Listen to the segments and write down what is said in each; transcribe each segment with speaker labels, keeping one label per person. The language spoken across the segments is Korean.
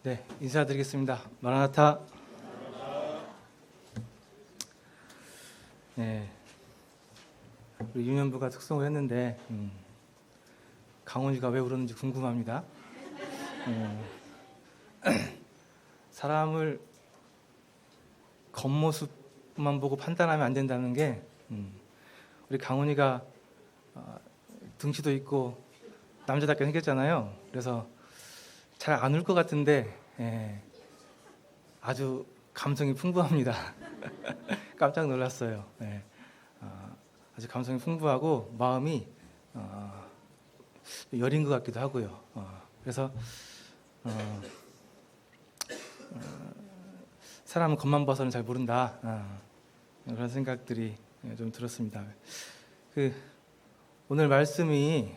Speaker 1: 네, 인사드리겠습니다. 마라나타. 네, 우리 유년부가 특송을 했는데 강훈이가 왜 울었는지 궁금합니다. 사람을 겉모습만 보고 판단하면 안 된다는 게 우리 강훈이가 등치도 있고 남자답게 생겼잖아요. 그래서 잘 안 울 것 같은데 아주 감성이 풍부합니다. 깜짝 놀랐어요. 아주 감성이 풍부하고 마음이 여린 것 같기도 하고요. 그래서 사람은 겉만 봐서는 잘 모른다. 그런 생각들이 좀 들었습니다. 오늘 말씀이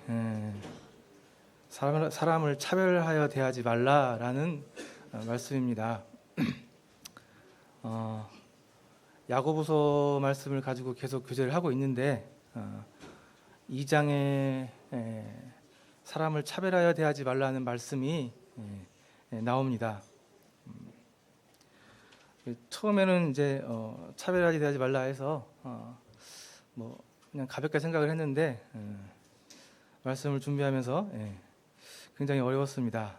Speaker 1: 사람을 차별하여 대하지 말라라는 말씀입니다. 야고보서 말씀을 가지고 계속 교제를 하고 있는데 2장에 사람을 차별하여 대하지 말라는 말씀이 나옵니다. 처음에는 이제 차별하지 대하지 말라 해서 뭐 그냥 가볍게 생각을 했는데 말씀을 준비하면서 굉장히 어려웠습니다.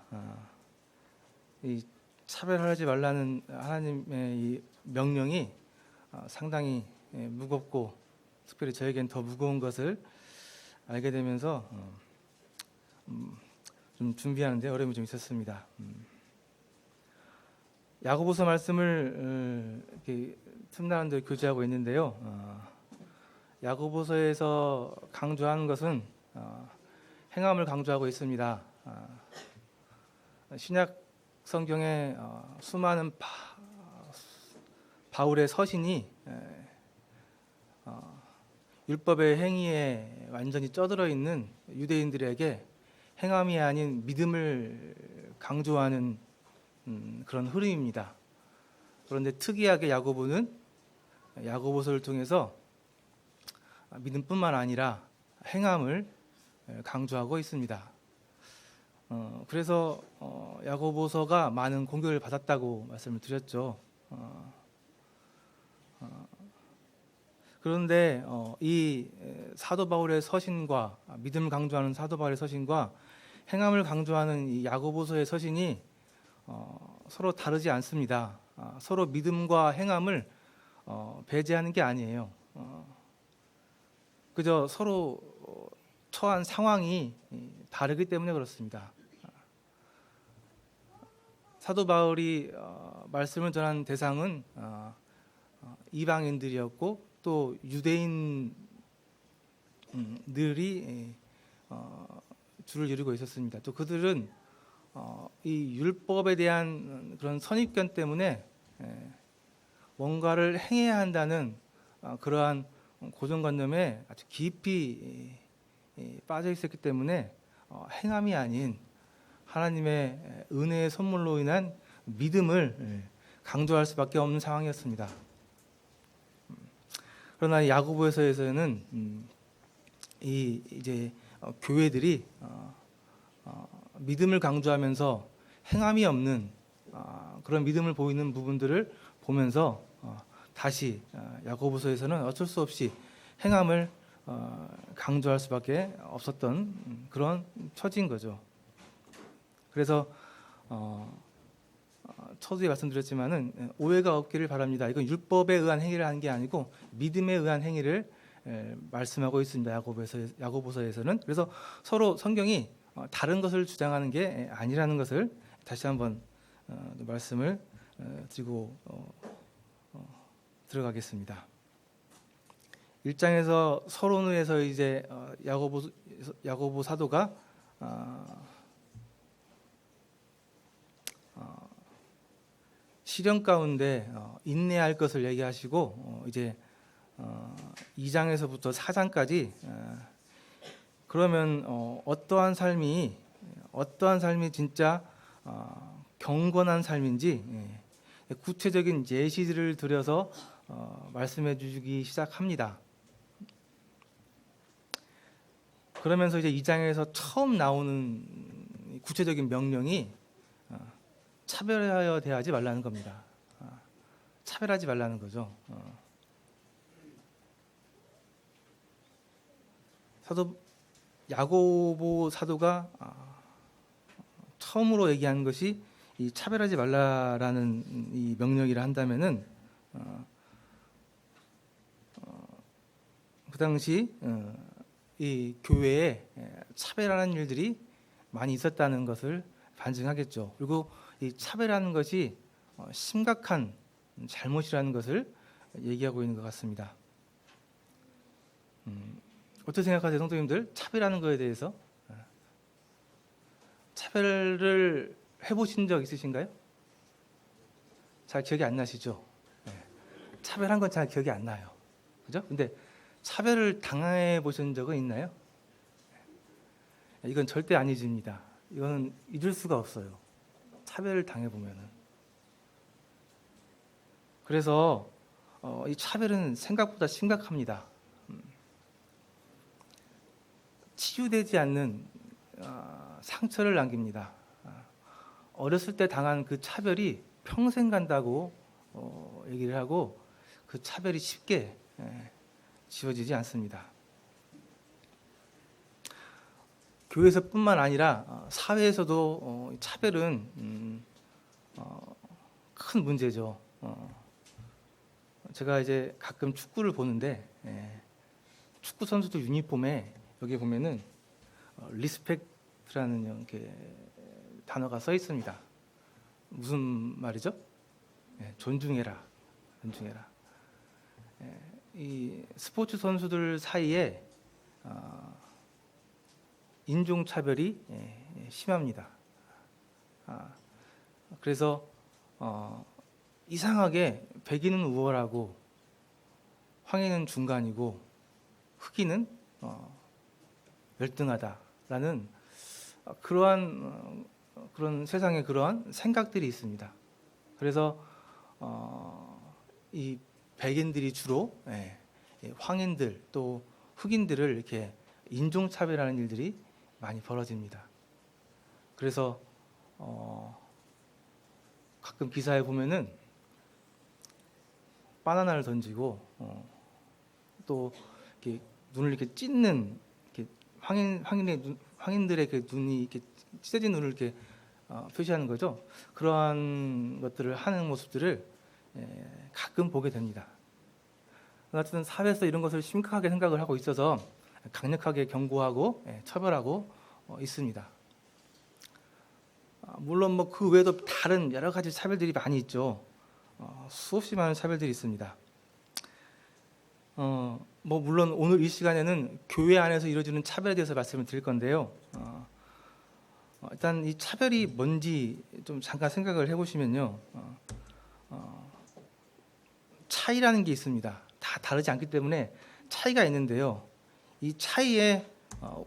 Speaker 1: 이 차별하지 말라는 하나님의 이 명령이 상당히 무겁고 특별히 저에겐 더 무거운 것을 알게 되면서 좀 준비하는데 어려움이 좀 있었습니다. 야고보서 말씀을 이렇게 틈나는 데 교제하고 있는데요. 야고보서에서 강조하는 것은 행함을 강조하고 있습니다. 신약 성경에 수많은 바울의 서신이 율법의 행위에 완전히 쩌들어 있는 유대인들에게 행함이 아닌 믿음을 강조하는 그런 흐름입니다. 그런데 특이하게 야고보는 야고보서를 통해서 믿음뿐만 아니라 행함을 강조하고 있습니다. 그래서 야고보서가 많은 공격을 받았다고 말씀을 드렸죠. 그런데 이 사도 바울의 서신과 믿음을 강조하는 사도 바울의 서신과 행함을 강조하는 이 야고보서의 서신이 서로 다르지 않습니다. 서로 믿음과 행함을 배제하는 게 아니에요. 그저 서로 처한 상황이 다르기 때문에 그렇습니다. 사도 바울이 말씀을 전한 대상은 이방인들이었고 또 유대인들이 주를 이루고 있었습니다. 또 그들은 이 율법에 대한 그런 선입견 때문에 뭔가를 행해야 한다는 그러한 고정관념에 아주 깊이 빠져 있었기 때문에 행함이 아닌 하나님의 은혜의 선물로 인한 믿음을 강조할 수밖에 없는 상황이었습니다. 그러나 야고보서에서는 이제 교회들이 믿음을 강조하면서 행함이 없는 그런 믿음을 보이는 부분들을 보면서 다시 야고보서에서는 어쩔 수 없이 행함을 강조할 수밖에 없었던 그런 처지인 거죠. 그래서 처음에 말씀드렸지만은 오해가 없기를 바랍니다. 이건 율법에 의한 행위를 하는 게 아니고 믿음에 의한 행위를 말씀하고 있습니다. 야고보서에서는. 그래서 서로 성경이 다른 것을 주장하는 게 아니라는 것을 다시 한번 말씀을 드리고 들어가겠습니다. 1장에서 서론에서 이제 야고보 사도가 시련 가운데 인내할 것을 얘기하시고 이제 2장에서부터 4장까지 그러면 어떠한 삶이 진짜 경건한 삶인지 구체적인 예시들을 들여서 말씀해 주기 시작합니다. 그러면서 이제 2장에서 처음 나오는 구체적인 명령이 차별하여 대하지 말라는 겁니다. 차별하지 말라는 거죠. 야고보 사도가 처음으로 얘기한 것이 이 차별하지 말라라는 이 명령이라 한다면은 그 당시 이 교회에 차별하는 일들이 많이 있었다는 것을 반증하겠죠. 그리고 이 차별하는 것이 심각한 잘못이라는 것을 얘기하고 있는 것 같습니다. 어떻게 생각하세요, 성도님들? 차별하는 것에 대해서? 차별을 해보신 적 있으신가요? 잘 기억이 안 나시죠? 차별한 건 잘 기억이 안 나요. 그죠? 근데 차별을 당해 보신 적은 있나요? 이건 절대 아니집니다. 이거는 잊을 수가 없어요. 차별을 당해 보면은. 그래서 이 차별은 생각보다 심각합니다. 치유되지 않는 상처를 남깁니다. 어렸을 때 당한 그 차별이 평생 간다고 얘기를 하고 그 차별이 쉽게 지워지지 않습니다. 교회에서뿐만 아니라 사회에서도 차별은 큰 문제죠. 제가 이제 가끔 축구를 보는데 축구 선수들 유니폼에 여기 보면은 리스펙트라는 이렇게 단어가 써 있습니다. 무슨 말이죠? 존중해라, 존중해라. 이 스포츠 선수들 사이에 인종 차별이 심합니다. 그래서 이상하게 백인은 우월하고 황인은 중간이고 흑인은 열등하다라는 그런 세상에 그러한 생각들이 있습니다. 그래서 이 백인들이 주로 황인들 또 흑인들을 이렇게 인종차별하는 일들이 많이 벌어집니다. 그래서 가끔 기사에 보면은 바나나를 던지고 또 이렇게 눈을 이렇게 찢는 이렇게 황인들의 그 눈이 이렇게 찢어진 눈을 이렇게 표시하는 거죠. 그러한 것들을 하는 모습들을 가끔 보게 됩니다. 어쨌든 사회에서 이런 것을 심각하게 생각을 하고 있어서 강력하게 경고하고 처벌하고 있습니다. 물론 뭐 그 외에도 다른 여러 가지 차별들이 많이 있죠. 수없이 많은 차별들이 있습니다. 뭐 물론 오늘 이 시간에는 교회 안에서 이루어지는 차별에 대해서 말씀을 드릴 건데요. 일단 이 차별이 뭔지 좀 잠깐 생각을 해보시면요. 차이라는 게 있습니다. 다 다르지 않기 때문에 차이가 있는데요. 이 차이에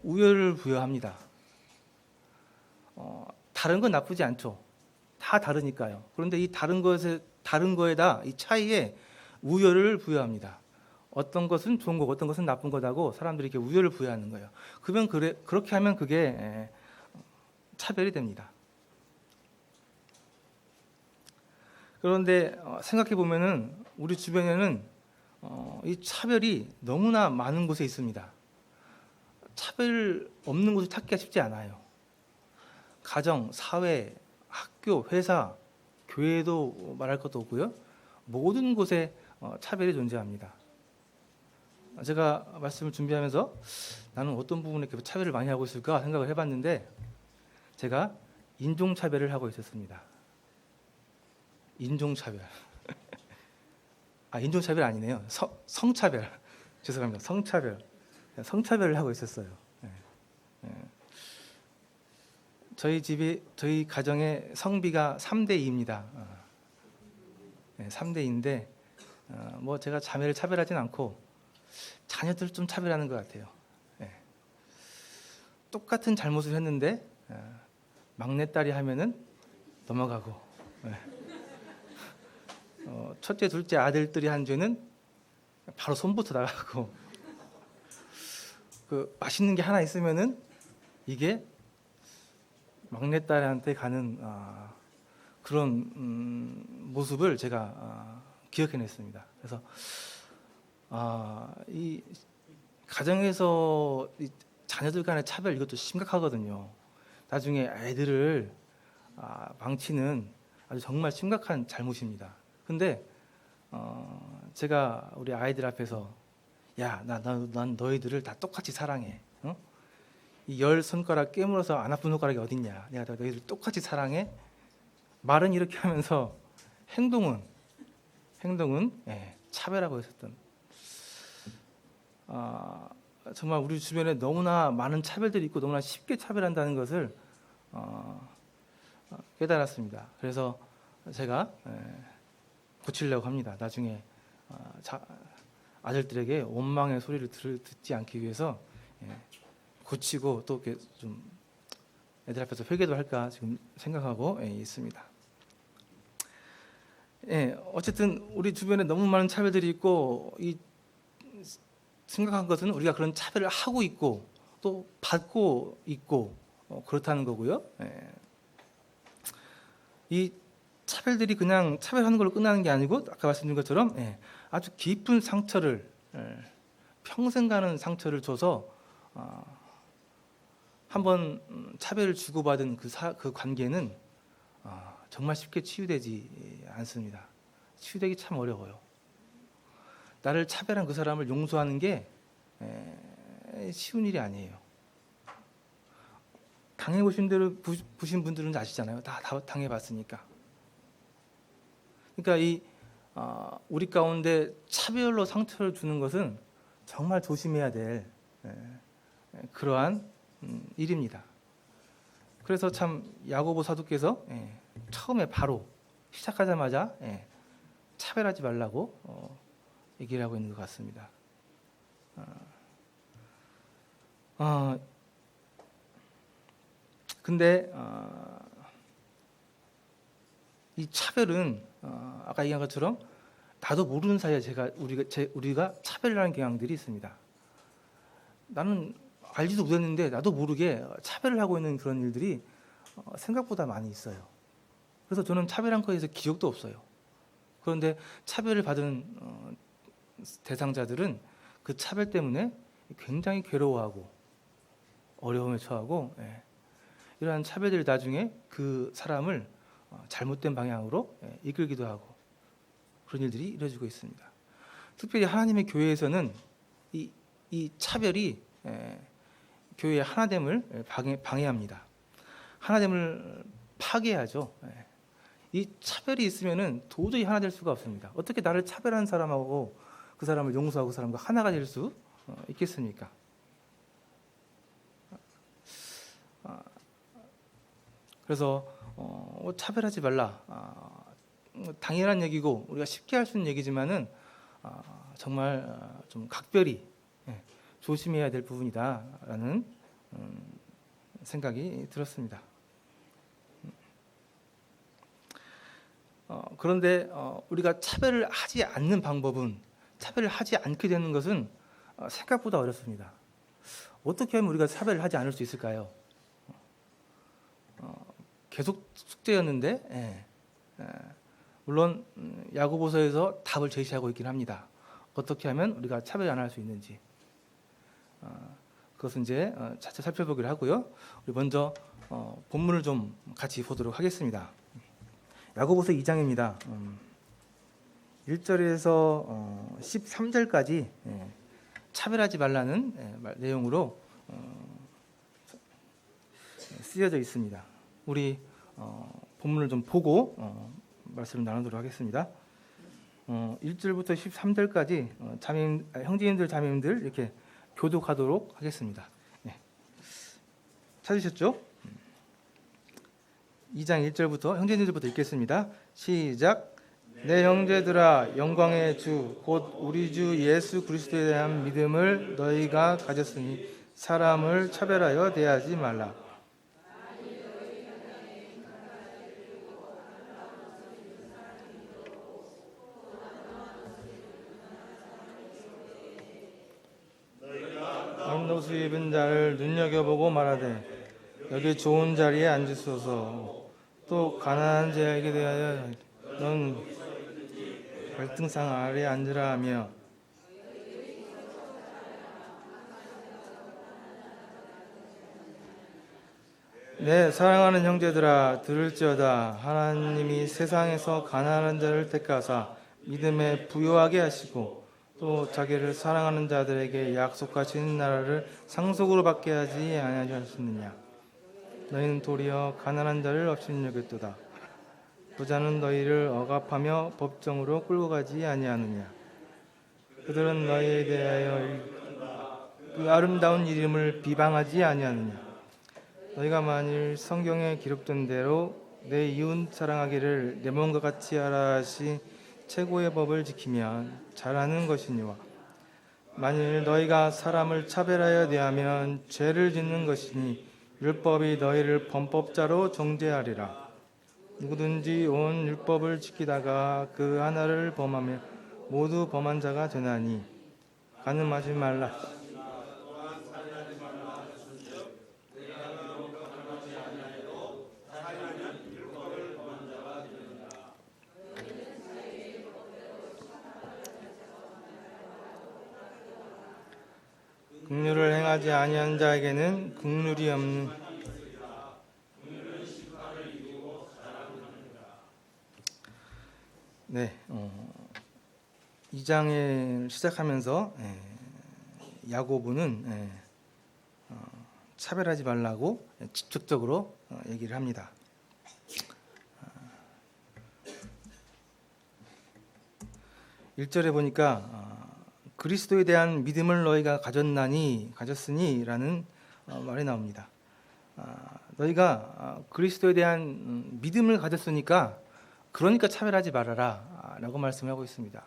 Speaker 1: 우열을 부여합니다. 다른 건 나쁘지 않죠. 다 다르니까요. 그런데 이 다른 거에다 이 차이에 우열을 부여합니다. 어떤 것은 좋은 거고 어떤 것은 나쁜 거다고 사람들이 이렇게 우열을 부여하는 거예요. 그렇게 하면 그게 차별이 됩니다. 그런데 생각해 보면은 우리 주변에는 이 차별이 너무나 많은 곳에 있습니다. 차별 없는 곳을 찾기가 쉽지 않아요. 가정, 사회, 학교, 회사, 교회도 말할 것도 없고요. 모든 곳에 차별이 존재합니다. 제가 말씀을 준비하면서 나는 어떤 부분에 이렇게 차별을 많이 하고 있을까 생각을 해봤는데 제가 인종차별을 하고 있었습니다. 인종차별. 인종차별 아니네요. 성차별. 죄송합니다. 성차별을 하고 있었어요. 저희 가정의 성비가 3대2입니다. 3대2인데 뭐 제가 자매를 차별하진 않고 자녀들 좀 차별하는 것 같아요. 똑같은 잘못을 했는데 막내딸이 하면은 넘어가고 첫째, 둘째 아들들이 한 죄는 바로 손부터 나가고 그 맛있는 게 하나 있으면은 이게 막내딸한테 가는 그런 모습을 제가 기억해냈습니다. 그래서 이 가정에서 이 자녀들 간의 차별, 이것도 심각하거든요. 나중에 아이들을 망치는 아주 정말 심각한 잘못입니다. 근데 제가 우리 아이들 앞에서 난 너희들을 다 똑같이 사랑해. 이 10손가락 깨물어서 안 아픈 손가락이 어딨냐. 내가 너희들 똑같이 사랑해. 말은 이렇게 하면서 행동은 차별하고 있었던, 정말 우리 주변에 너무나 많은 차별들이 있고 너무나 쉽게 차별한다는 것을 깨달았습니다. 그래서 제가 고치려고 합니다. 나중에 아들들에게 원망의 소리를 듣지 않기 위해서 고치고 또 이렇게 좀 애들 앞에서 회개도 할까 지금 생각하고 있습니다. 어쨌든 우리 주변에 너무 많은 차별들이 있고, 이 심각한 것은 우리가 그런 차별을 하고 있고 또 받고 있고 그렇다는 거고요. 이 차별들이 그냥 차별하는 걸로 끝나는 게 아니고, 아까 말씀드린 것처럼 아주 깊은 상처를, 평생 가는 상처를 줘서 한번 차별을 주고받은 그 관계는 정말 쉽게 치유되지 않습니다. 치유되기 참 어려워요. 나를 차별한 그 사람을 용서하는 게 쉬운 일이 아니에요. 당해보신 분들은 아시잖아요. 다 당해봤으니까. 그러니까 우리 가운데 차별로 상처를 주는 것은 정말 조심해야 될 그러한 일입니다. 그래서 참 야고보 사도께서 처음에 바로 시작하자마자 차별하지 말라고 얘기를 하고 있는 것 같습니다. 근데 이 차별은 아까 얘기한 것처럼 나도 모르는 사이에 우리가 차별을 하는 경향들이 있습니다. 나는 알지도 못했는데 나도 모르게 차별을 하고 있는 그런 일들이 생각보다 많이 있어요. 그래서 저는 차별한 거에 대해서 기억도 없어요. 그런데 차별을 받은 대상자들은 그 차별 때문에 굉장히 괴로워하고 어려움에 처하고, 이러한 차별들이 나중에 그 사람을 잘못된 방향으로 이끌기도 하고 그런 일들이 이루어지고 있습니다. 특별히 하나님의 교회에서는 이 차별이 교회의 하나됨을 방해합니다. 하나됨을 파괴하죠. 이 차별이 있으면은 도저히 하나 될 수가 없습니다. 어떻게 나를 차별하는 사람하고 그 사람을 용서하고 그 사람과 하나가 될 수 있겠습니까? 그래서 차별하지 말라. 당연한 얘기고 우리가 쉽게 할 수 있는 얘기지만은 정말 좀 각별히 조심해야 될 부분이다라는 생각이 들었습니다. 그런데 우리가 차별을 하지 않는 방법은, 차별을 하지 않게 되는 것은 생각보다 어렵습니다. 어떻게 하면 우리가 차별을 하지 않을 수 있을까요? 계속 숙제였는데, 물론 야고보서에서 답을 제시하고 있긴 합니다. 어떻게 하면 우리가 차별 안 할 수 있는지, 그것은 이제 차차 살펴보기로 하고요. 우리 먼저 본문을 좀 같이 보도록 하겠습니다. 야고보서 2장입니다. 1절에서 13절까지 차별하지 말라는 내용으로 쓰여져 있습니다. 우리 본문을 좀 보고 말씀을 나누도록 하겠습니다. 1절부터 13절까지 형제님들, 자매님들 이렇게 교독하도록 하겠습니다. 찾으셨죠? 2장 1절부터 형제님들부터 읽겠습니다. 시작. 내 형제들아, 영광의 주 곧 우리 주 예수 그리스도에 대한 믿음을 너희가 가졌으니 사람을 차별하여 대하지 말라. 옷을 입은 자를 눈여겨보고 말하되 여기 좋은 자리에 앉으소서. 또 가난한 자에게 대하여 넌 발등상 아래에 앉으라 하며 내 사랑하는 형제들아 들을지어다. 하나님이 세상에서 가난한 자를 택하사 믿음에 부요하게 하시고 또 자기를 사랑하는 자들에게 약속하신 나라를 상속으로 받게 하지 아니하셨느냐. 너희는 도리어 가난한 자를 없인 여겼도다. 부자는 너희를 억압하며 법정으로 끌고 가지 아니하느냐. 그들은 너희에 대하여 그 아름다운 이름을 비방하지 아니하느냐. 너희가 만일 성경에 기록된 대로 내 이웃 사랑하기를 내 몸과 같이 하라 하신 최고의 법을 지키면 잘하는 것이니와 만일 너희가 사람을 차별하여 대하면 죄를 짓는 것이니 율법이 너희를 범법자로 정죄하리라. 누구든지 온 율법을 지키다가 그 하나를 범하면 모두 범한 자가 되나니 간음하지 말라. 긍휼을 행하지 아니한 자에게는 긍휼이 없는 네, 2장을 시작하면서 야고보는 차별하지 말라고 직접적으로 얘기를 합니다. 1절에 보니까 그리스도에 대한 믿음을 너희가 가졌으니 라는 말이 나옵니다. 너희가 그리스도에 대한 믿음을 가졌으니까 그러니까 차별하지 말아라 라고 말씀하고 있습니다.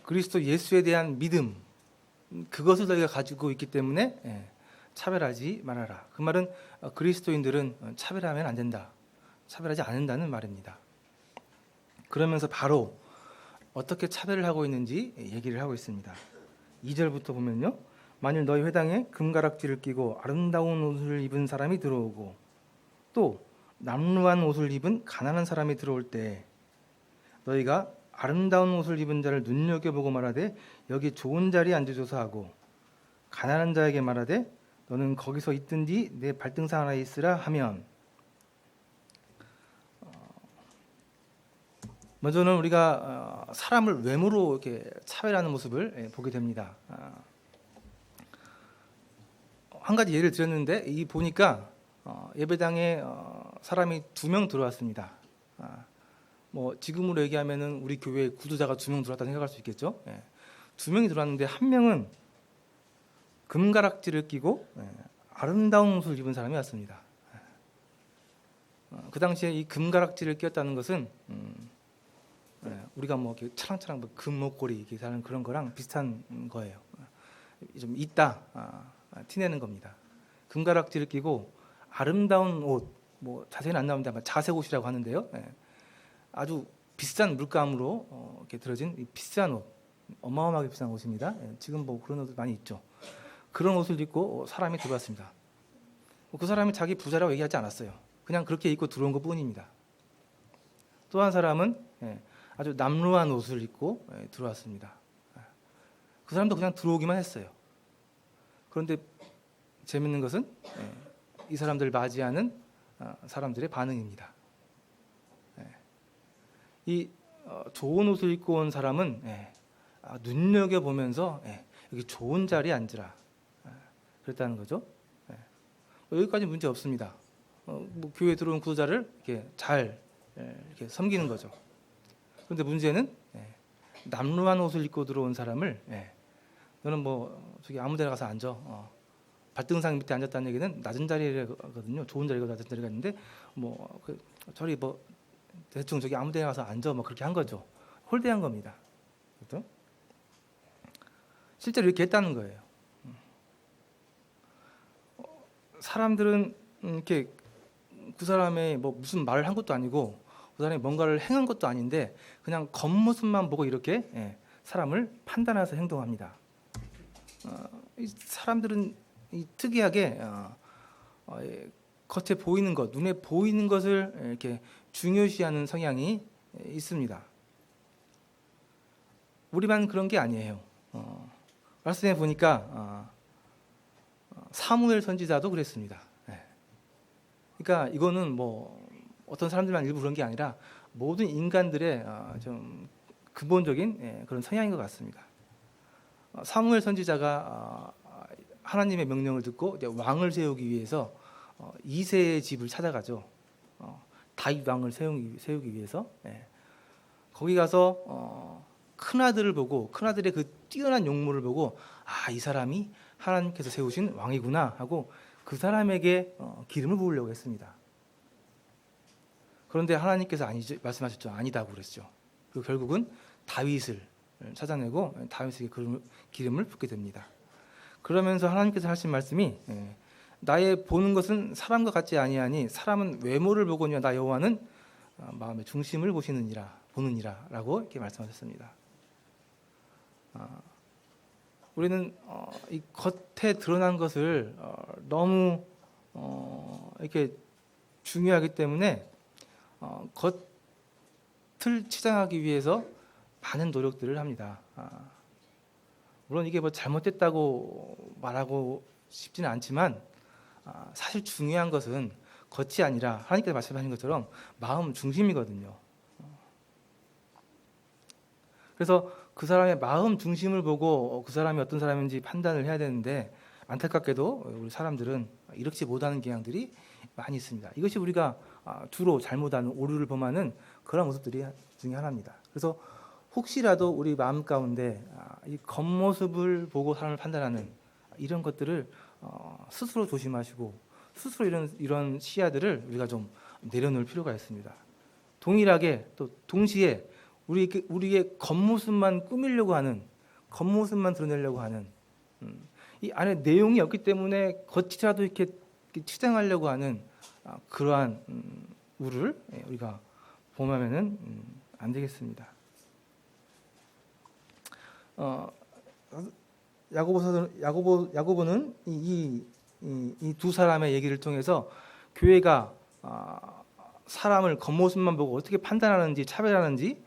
Speaker 1: 그리스도 예수에 대한 믿음, 그것을 너희가 가지고 있기 때문에 차별하지 말아라. 그 말은 그리스도인들은 차별하면 안 된다, 차별하지 않는다는 말입니다. 그러면서 바로 어떻게 차별을 하고 있는지 얘기를 하고 있습니다. 2절부터 보면요, 만일 너희 회당에 금가락지를 끼고 아름다운 옷을 입은 사람이 들어오고 또 남루한 옷을 입은 가난한 사람이 들어올 때 너희가 아름다운 옷을 입은 자를 눈여겨보고 말하되 여기 좋은 자리에 앉으소서 하고 가난한 자에게 말하되 너는 거기서 있든지 내 발등상 하나에 있으라 하면, 먼저는 우리가 사람을 외모로 이렇게 차별하는 모습을 보게 됩니다. 한 가지 예를 들었는데 이 보니까 예배당에 사람이 2명 들어왔습니다. 뭐 지금으로 얘기하면은 우리 교회에 구두자가 2명 들어왔다 생각할 수 있겠죠. 2명이 들어왔는데 한 명은 금가락지를 끼고 아름다운 옷을 입은 사람이 왔습니다. 그 당시에 이 금가락지를 끼었다는 것은 우리가 뭐 이렇게 차랑차랑 뭐 금목걸이 이렇게 사는 그런 거랑 비슷한 거예요. 좀 있다 티내는 겁니다. 금가락지를 끼고 아름다운 옷, 뭐 자세히는 안 나오는데 아마 자색 옷이라고 하는데요. 아주 비싼 물감으로 이렇게 들어진 이 비싼 옷, 어마어마하게 비싼 옷입니다. 지금 뭐 그런 옷들 많이 있죠. 그런 옷을 입고 사람이 들어왔습니다. 그 사람이 자기 부자라고 얘기하지 않았어요. 그냥 그렇게 입고 들어온 것뿐입니다. 또 한 사람은 아주 남루한 옷을 입고 들어왔습니다. 그 사람도 그냥 들어오기만 했어요. 그런데 재밌는 것은 이 사람들을 맞이하는 사람들의 반응입니다. 이 좋은 옷을 입고 온 사람은 눈여겨보면서 여기 좋은 자리에 앉으라 그랬다는 거죠. 여기까지 문제 없습니다. 뭐 교회에 들어온 구도자를 이렇게 잘 이렇게 섬기는 거죠. 그런데 문제는 남루한 옷을 입고 들어온 사람을 너는 뭐 저기 아무 데나 가서 앉아. 발등상 밑에 앉았다는 얘기는 낮은 자리거든요. 좋은 자리가 낮은 자리가 있는데 뭐 저리 뭐 대충 저기 아무 데나 가서 앉아 뭐 그렇게 한 거죠. 홀대한 겁니다. 그렇죠? 실제로 이렇게 했다는 거예요. 사람들은 이렇게 그 사람의 뭐 무슨 말을 한 것도 아니고 그 사람이 뭔가를 행한 것도 아닌데 그냥 겉모습만 보고 이렇게 사람을 판단해서 행동합니다. 이 사람들은 특이하게 겉에 보이는 것, 눈에 보이는 것을 이렇게 중요시하는 성향이 있습니다. 우리만 그런 게 아니에요. 말씀해 보니까 사무엘 선지자도 그랬습니다. 그러니까 이거는 뭐 어떤 사람들만 일부 그런 게 아니라 모든 인간들의 좀 근본적인 그런 성향인 것 같습니다. 사무엘 선지자가 하나님의 명령을 듣고 이제 왕을 세우기 위해서 이새의 집을 찾아가죠. 다윗 왕을 세우기 위해서. 거기 가서 큰 아들을 보고, 큰 아들의 그 뛰어난 용모를 보고, 이 사람이 하나님께서 세우신 왕이구나 하고 그 사람에게 기름을 부으려고 했습니다. 그런데 하나님께서 아니죠, 말씀하셨죠. 아니다고 그랬죠. 그리고 결국은 다윗을 찾아내고 다윗에게 기름을 붓게 됩니다. 그러면서 하나님께서 하신 말씀이 나의 보는 것은 사람과 같지 아니하니 사람은 외모를 보거니와 나 여호와는 마음의 중심을 보느니라라고 이렇게 말씀하셨습니다. 우리는 이 겉에 드러난 것을 너무 이렇게 중요하기 때문에 겉을 치장하기 위해서 많은 노력들을 합니다. 물론 이게 뭐 잘못됐다고 말하고 싶지는 않지만 사실 중요한 것은 겉이 아니라 하나님께서 말씀하신 것처럼 마음 중심이거든요. 그래서 그 사람의 마음 중심을 보고 그 사람이 어떤 사람인지 판단을 해야 되는데 안타깝게도 우리 사람들은 이렇게 못하는 경향들이 많이 있습니다. 이것이 우리가 주로 잘못하는 오류를 범하는 그런 모습들이 중에 하나입니다. 그래서 혹시라도 우리 마음 가운데 이 겉모습을 보고 사람을 판단하는 이런 것들을 스스로 조심하시고 스스로 이런 시야들을 우리가 좀 내려놓을 필요가 있습니다. 동일하게 또 동시에 우리의 겉모습만 꾸미려고 하는, 겉모습만 드러내려고 하는 이 안에 내용이 없기 때문에 겉이라도 이렇게 치장하려고 하는 그러한 우를 우리가 범하면은 안 되겠습니다. 야고보는 이 두 사람의 얘기를 통해서 교회가 사람을 겉모습만 보고 어떻게 판단하는지 차별하는지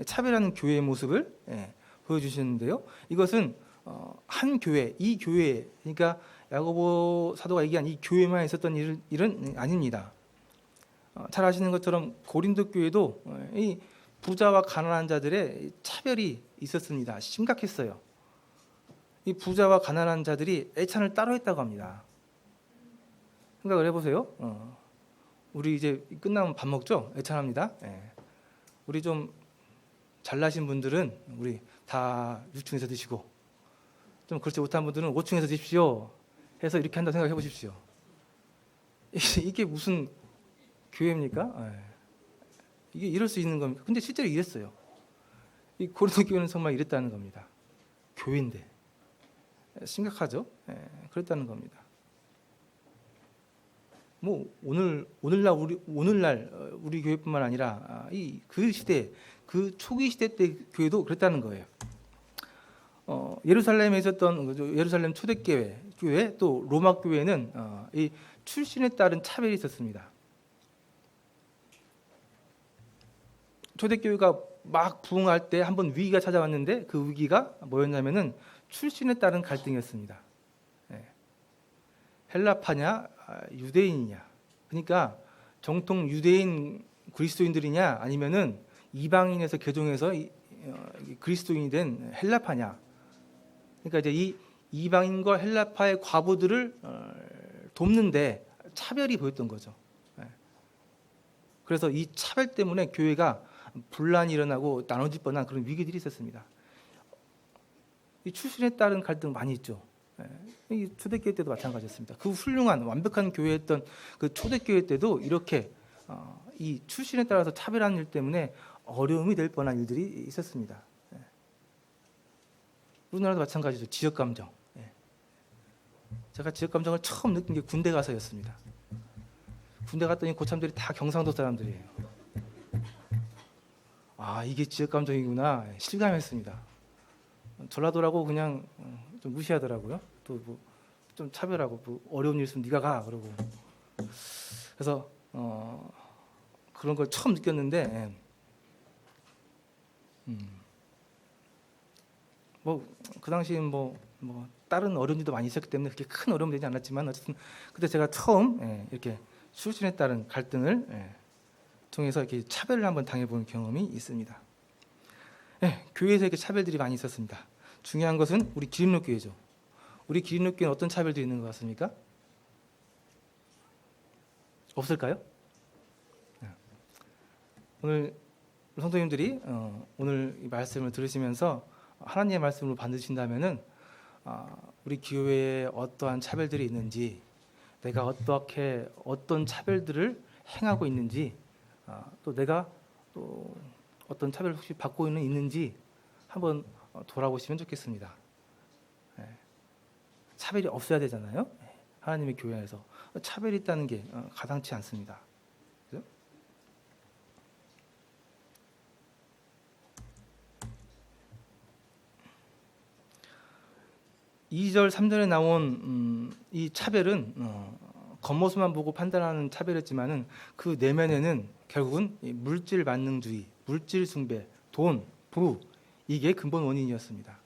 Speaker 1: 차별하는 교회의 모습을 보여주시는데요. 이것은 한 교회, 이 교회, 그러니까 야고보 사도가 얘기한 이 교회만 있었던 일은 아닙니다. 잘 아시는 것처럼 고린도 교회도 이 부자와 가난한 자들의 차별이 있었습니다. 심각했어요. 이 부자와 가난한 자들이 애찬을 따로 했다고 합니다. 생각을 해보세요. 우리 이제 끝나면 밥 먹죠? 애찬합니다. 우리 좀 잘나신 분들은 우리 다 6층에서 드시고 좀 그렇지 못한 분들은 5층에서 드십시오 해서 이렇게 한다고 생각해 보십시오. 이게 무슨 교회입니까? 이게 이럴 수 있는 겁니까? 근데 실제로 이랬어요. 이 고린도 교회는 정말 이랬다는 겁니다. 교회인데 심각하죠? 그랬다는 겁니다. 뭐 오늘날 우리 교회뿐만 아니라 그 시대, 그 초기 시대 때 교회도 그랬다는 거예요. 예루살렘에 있었던 예루살렘 초대교회 또 로마 교회는 이 출신에 따른 차별이 있었습니다. 초대교회가 막 부흥할 때 한번 위기가 찾아왔는데 그 위기가 뭐였냐면은 출신에 따른 갈등이었습니다. 헬라파냐 유대인이냐, 그러니까 정통 유대인 그리스도인들이냐 아니면은 이방인에서 개종해서 그리스도인이 된 헬라파냐. 그러니까 이제 이 이방인과 헬라파의 과부들을 돕는데 차별이 보였던 거죠. 그래서 이 차별 때문에 교회가 분란이 일어나고 나눠질 뻔한 그런 위기들이 있었습니다. 이 출신에 따른 갈등 많이 있죠. 이 초대교회 때도 마찬가지였습니다. 그 훌륭한 완벽한 교회였던 그 초대교회 때도 이렇게 이 출신에 따라서 차별하는 일 때문에 어려움이 될 뻔한 일들이 있었습니다. 우리나라도 마찬가지죠. 지역 감정. 제가 지역 감정을 처음 느낀 게 군대 가서였습니다. 군대 갔더니 고참들이 다 경상도 사람들이에요. 이게 지역 감정이구나 실감했습니다. 전라도라고 그냥 좀 무시하더라고요. 또 뭐 좀 차별하고 뭐 어려운 일 있으면 네가 가 그러고 그래서 그런 걸 처음 느꼈는데 뭐 그 당시엔 뭐 다른 어려움도 많이 있었기 때문에 그렇게 큰 어려움이 되지 않았지만 어쨌든 그때 제가 처음 이렇게 출신에 따른 갈등을 통해서 이렇게 차별을 한번 당해본 경험이 있습니다. 교회에서 이렇게 차별들이 많이 있었습니다. 중요한 것은 우리 기린록교회죠. 우리 기린록교회는 어떤 차별들이 있는 것 같습니까? 없을까요? 오늘 성도님들이 오늘 이 말씀을 들으시면서 하나님의 말씀을 받으신다면은 우리 교회에 어떠한 차별들이 있는지, 내가 어떤 차별들을 행하고 있는지, 또 내가 또 어떤 차별을 혹시 받고 있는지 한번 돌아보시면 좋겠습니다. 차별이 없어야 되잖아요. 하나님의 교회 안에서 차별이 있다는 게 가당치 않습니다. 그죠? 2절, 3절에 나온 이 차별은 겉모습만 보고 판단하는 차별이었지만은 그 내면에는 결국은 물질 만능주의, 물질 숭배, 돈, 부 이게 근본 원인이었습니다.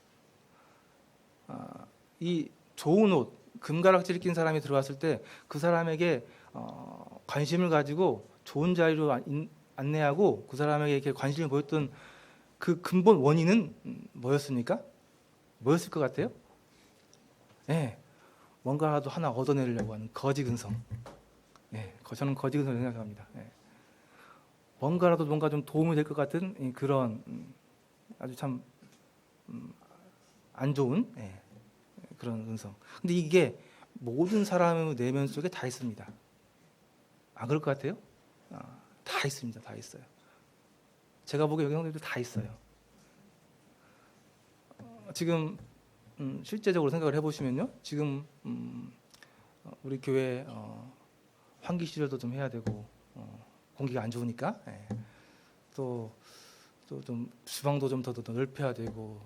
Speaker 1: 이 좋은 옷, 금가락지를 낀 사람이 들어왔을 때 그 사람에게 관심을 가지고 좋은 자리로 안내하고 그 사람에게 이렇게 관심을 보였던 그 근본 원인은 뭐였습니까? 뭐였을 것 같아요? 뭔가라도 하나 얻어내려고 하는 거지근성. 저는 거지근성을 생각합니다. 뭔가 좀 도움이 될 것 같은 그런 아주 참 안 좋은 그런 근성. 근데 이게 모든 사람의 내면 속에 다 있습니다. 안 그럴 것 같아요? 다 있습니다. 다 있어요. 제가 보기에 여기 형님들 다 있어요. 지금 실제적으로 생각을 해보시면요, 지금 우리 교회 환기 시설도 좀 해야 되고 공기가 안 좋으니까 또 좀 주방도 좀 더 넓혀야 되고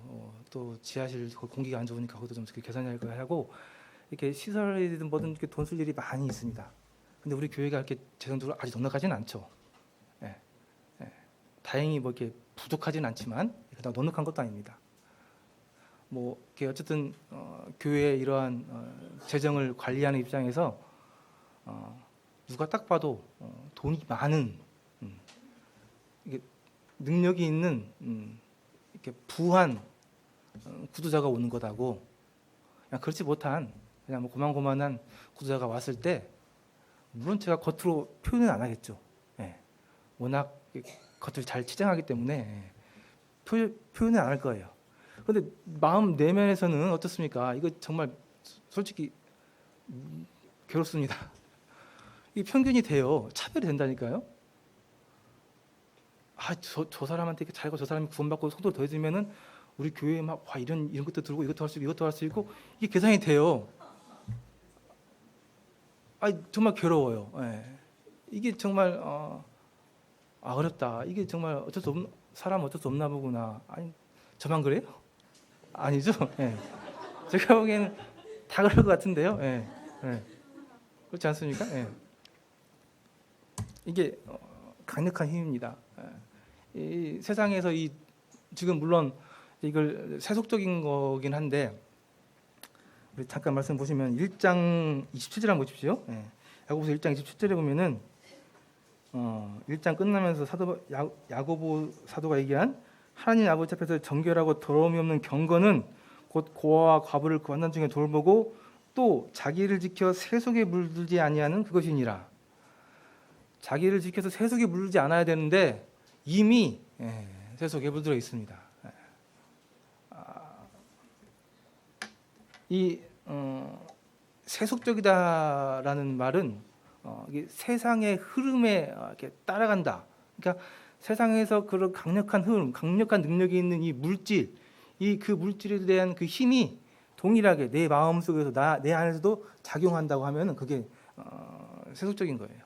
Speaker 1: 또 지하실 공기가 안 좋으니까 그것도 좀 개선해야 하고 이렇게 시설이든 뭐든 이렇게 돈 쓸 일이 많이 있습니다. 근데 우리 교회가 이렇게 재정적으로 아직 넉넉하지는 않죠. 다행히 뭐 이렇게 부족하지는 않지만 그냥 넉넉한 것도 아닙니다. 뭐 이렇게 어쨌든 교회의 이러한 재정을 관리하는 입장에서 누가 딱 봐도 돈이 많은 이게 능력이 있는 이렇게 부한 구두자가 오는 것하고 그냥 그렇지 못한 그냥 뭐 고만고만한 구두자가 왔을 때 물론 제가 겉으로 표현은 안 하겠죠. 워낙 겉을 잘 치장하기 때문에 표현은 안 할 거예요. 그런데 마음 내면에서는 어떻습니까? 이거 정말 솔직히 괴롭습니다. 이 편견이 돼요. 차별이 된다니까요. 저 사람한테 이렇게 잘하고 저 사람이 구원받고 속도를 더해주면은 우리 교회에 막 이런 것도 들고 이것도 할 수 있고 이것도 할 수 있고 이게 계산이 돼요. 정말 괴로워요. 이게 정말 어렵다. 이게 정말 사람 어쩔 수 없나 보구나. 아니 저만 그래요? 아니죠. 제가 보기에는 다 그럴 것 같은데요. 그렇지 않습니까? 이게 강력한 힘입니다. 이 세상에서 지금 물론 이걸 세속적인 거긴 한데 우리 잠깐 말씀 보시면 1장 27절 한번 보십시오. 야고보서 1장 27절에 보면은 1장 끝나면서 야고보 사도가 얘기한 하나님 아버지 앞에서 정결하고 더러움이 없는 경건은 곧 고아와 과부를 그 환난 중에 돌보고 또 자기를 지켜 세속에 물들지 아니하는 그것이니라. 자기를 지켜서 세속에 물들지 않아야 되는데 이미 세속에 물들어 있습니다. 이 세속적이다라는 말은 이게 세상의 흐름에 이렇게 따라간다. 그러니까 세상에서 그런 강력한 흐름, 강력한 능력이 있는 이 물질, 그 물질에 대한 그 힘이 동일하게 내 마음 속에서 내 안에서도 작용한다고 하면 그게 세속적인 거예요.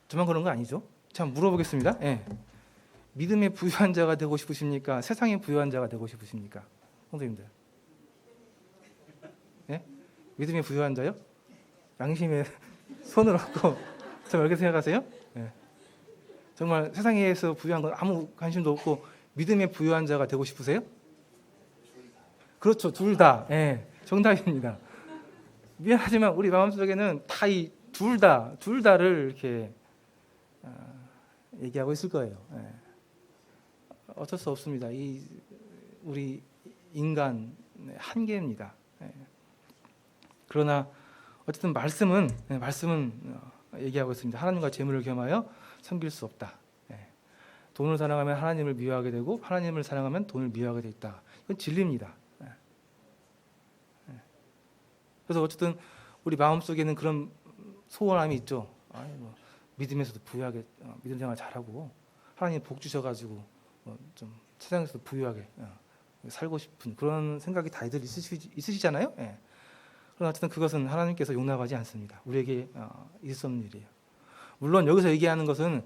Speaker 1: 저만 그런 거 아니죠? 자, 물어보겠습니다. 믿음의 부유한 자가 되고 싶으십니까? 세상의 부유한 자가 되고 싶으십니까? 선생님들. 믿음에 부유한 자요? 양심에 손을 얹고 정말 그렇게 생각하세요? 예. 정말 세상에서 부유한 건 아무 관심도 없고 믿음에 부유한 자가 되고 싶으세요? 그렇죠. 둘 다. 예. 정답입니다. 미안하지만 우리 마음속에는 다 이 둘 다를 이렇게 얘기하고 있을 거예요. 예. 어쩔 수 없습니다. 이 우리 인간 한계입니다. 예. 그러나 어쨌든 말씀은 얘기하고 있습니다. 하나님과 재물을 겸하여 섬길 수 없다. 예. 돈을 사랑하면 하나님을 미워하게 되고 하나님을 사랑하면 돈을 미워하게 돼 있다. 이건 진리입니다. 예. 예. 그래서 어쨌든 우리 마음속에는 그런 소원함이 있죠. 뭐 믿음에서도 부유하게 믿음 생활 잘하고 하나님 복 주셔가지고 좀 세상에서도 부유하게 살고 싶은 그런 생각이 다들 있으시잖아요. 예. 그러나 어쨌든 그것은 하나님께서 용납하지 않습니다. 우리에게 있을 수 없는 일이에요. 물론 여기서 얘기하는 것은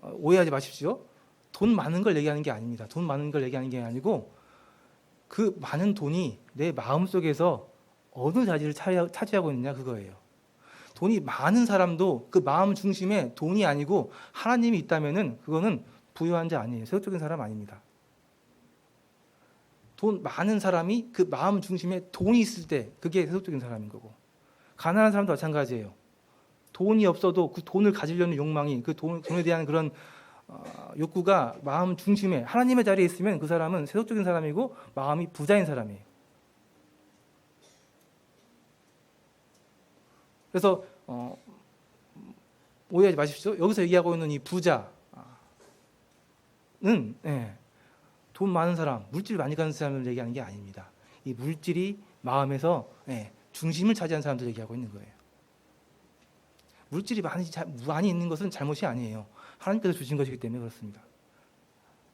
Speaker 1: 오해하지 마십시오. 돈 많은 걸 얘기하는 게 아닙니다. 돈 많은 걸 얘기하는 게 아니고 그 많은 돈이 내 마음속에서 어느 자리를 차지하고 있느냐 그거예요. 돈이 많은 사람도 그 마음 중심에 돈이 아니고 하나님이 있다면은 그거는 부유한 자 아니에요. 세속적인 사람 아닙니다. 돈 많은 사람이 그 마음 중심에 돈이 있을 때 그게 세속적인 사람인 거고, 가난한 사람도 마찬가지예요. 돈이 없어도 그 돈을 가지려는 욕망이, 그 돈에 대한 그런 욕구가 마음 중심에 하나님의 자리에 있으면 그 사람은 세속적인 사람이고 마음이 부자인 사람이에요. 그래서 오해하지 마십시오. 여기서 얘기하고 있는 이 부자는 돈 많은 사람, 물질 많이 가는 사람을 얘기하는 게 아닙니다. 이 물질이 마음에서 중심을 차지한 사람들 얘기하고 있는 거예요. 물질이 많이 있는 것은 잘못이 아니에요. 하나님께서 주신 것이기 때문에 그렇습니다.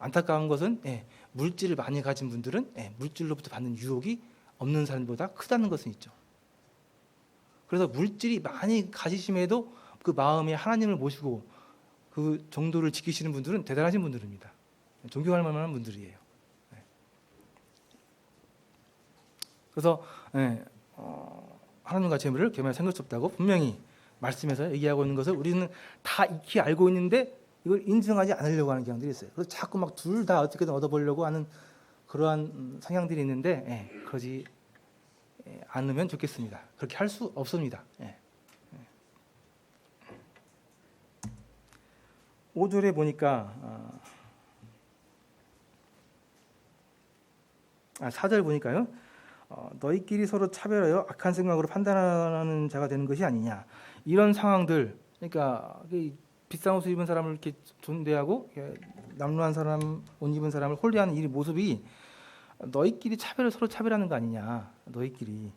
Speaker 1: 안타까운 것은 물질을 많이 가진 분들은 물질로부터 받는 유혹이 없는 사람보다 크다는 것은 있죠. 그래서 물질이 많이 가지심에도 그 마음에 하나님을 모시고 그 정도를 지키시는 분들은 대단하신 분들입니다. 존경할 만한 분들이에요. 그래서 하나님과 재물을 겸하여 섬길 수 없다고 분명히 말씀에서 얘기하고 있는 것을 우리는 다 익히 알고 있는데 이걸 인정하지 않으려고 하는 경향들이 있어요. 그래서 자꾸 막 둘 다 어떻게든 얻어보려고 하는 그러한 성향들이 있는데 그러지 않으면 좋겠습니다. 그렇게 할 수 없습니다. 5절에 보니까 4절 보니까요. 너희끼리 서로 차별하여 악한 생각으로 판단하는 자가 되는 것이 아니냐. 이런 상황들, 그러니까 비싼 옷을 입은 사람을 이렇게 존대하고 남루한 사람, 옷 입은 사람을 홀리하는 이 모습이 너희끼리 서로 차별하는 거 아니냐. 너희끼리.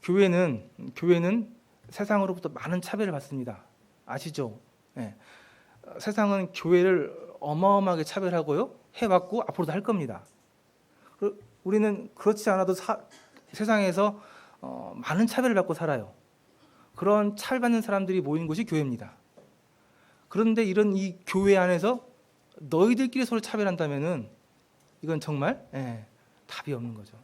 Speaker 1: 교회는 세상으로부터 많은 차별을 받습니다. 아시죠? 세상은 교회를 어마어마하게 차별하고요, 해왔고 앞으로도 할 겁니다. 우리는 그렇지 않아도 세상에서 많은 차별을 받고 살아요. 그런 차별받는 사람들이 모인 곳이 교회입니다. 그런데 이런 이 교회 안에서 너희들끼리 서로 차별한다면은 이건 정말 답이 없는 거죠.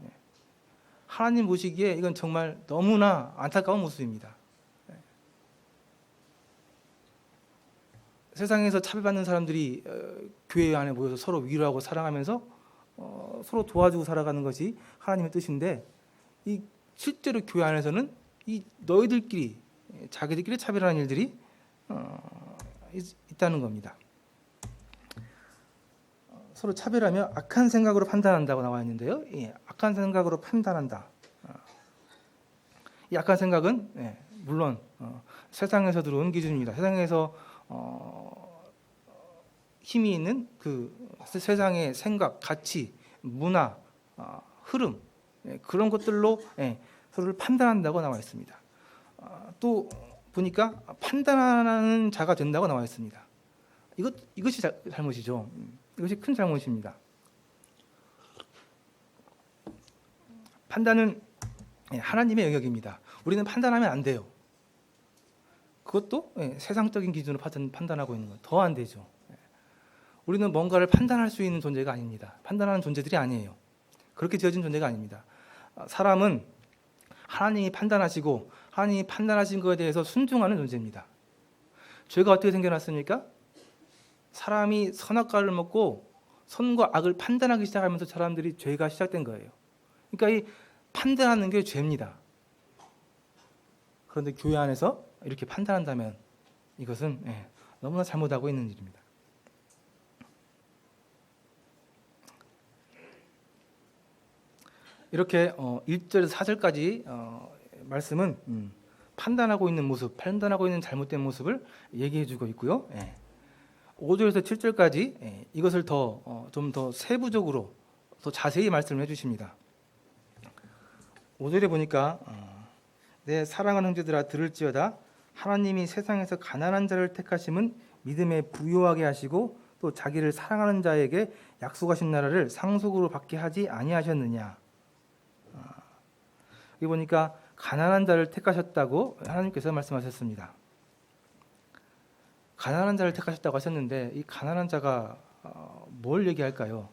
Speaker 1: 하나님 보시기에 이건 정말 너무나 안타까운 모습입니다. 세상에서 차별받는 사람들이 교회 안에 모여서 서로 위로하고 사랑하면서 서로 도와주고 살아가는 것이 하나님의 뜻인데, 이 실제로 교회 안에서는 이 너희들끼리 자기들끼리 차별하는 일들이 있다는 겁니다. 서로 차별하며 악한 생각으로 판단한다고 나와 있는데요. 악한 생각으로 판단한다. 이 악한 생각은 물론 세상에서 들어온 기준입니다. 세상에서 힘이 있는 그 세상의 생각, 가치, 문화, 흐름, 그런 것들로 서로를 판단한다고 나와 있습니다. 또 보니까 판단하는 자가 된다고 나와 있습니다. 이것이 잘못이죠. 이것이 큰 잘못입니다. 판단은 하나님의 영역입니다. 우리는 판단하면 안 돼요. 그것도 세상적인 기준으로 판단하고 있는 건 더 안 되죠. 우리는 뭔가를 판단할 수 있는 존재가 아닙니다. 판단하는 존재들이 아니에요. 그렇게 지어진 존재가 아닙니다. 사람은 하나님이 판단하시고 하나님이 판단하신 것에 대해서 순종하는 존재입니다. 죄가 어떻게 생겨났습니까? 사람이 선악과를 먹고 선과 악을 판단하기 시작하면서 사람들이 죄가 시작된 거예요. 그러니까 이 판단하는 게 죄입니다. 그런데 교회 안에서 이렇게 판단한다면 이것은 너무나 잘못하고 있는 일입니다. 이렇게 1절에서 4절까지 말씀은 판단하고 있는 모습, 판단하고 있는 잘못된 모습을 얘기해 주고 있고요. 5절에서 7절까지 이것을 좀 더 세부적으로 더 자세히 말씀을 해주십니다. 5절에 보니까 내 사랑하는 형제들아 들을지어다 하나님이 세상에서 가난한 자를 택하심은 믿음에 부요하게 하시고 또 자기를 사랑하는 자에게 약속하신 나라를 상속으로 받게 하지 아니하셨느냐. 여기 보니까 가난한 자를 택하셨다고 하나님께서 말씀하셨습니다. 가난한 자를 택하셨다고 하셨는데 이 가난한 자가 뭘 얘기할까요?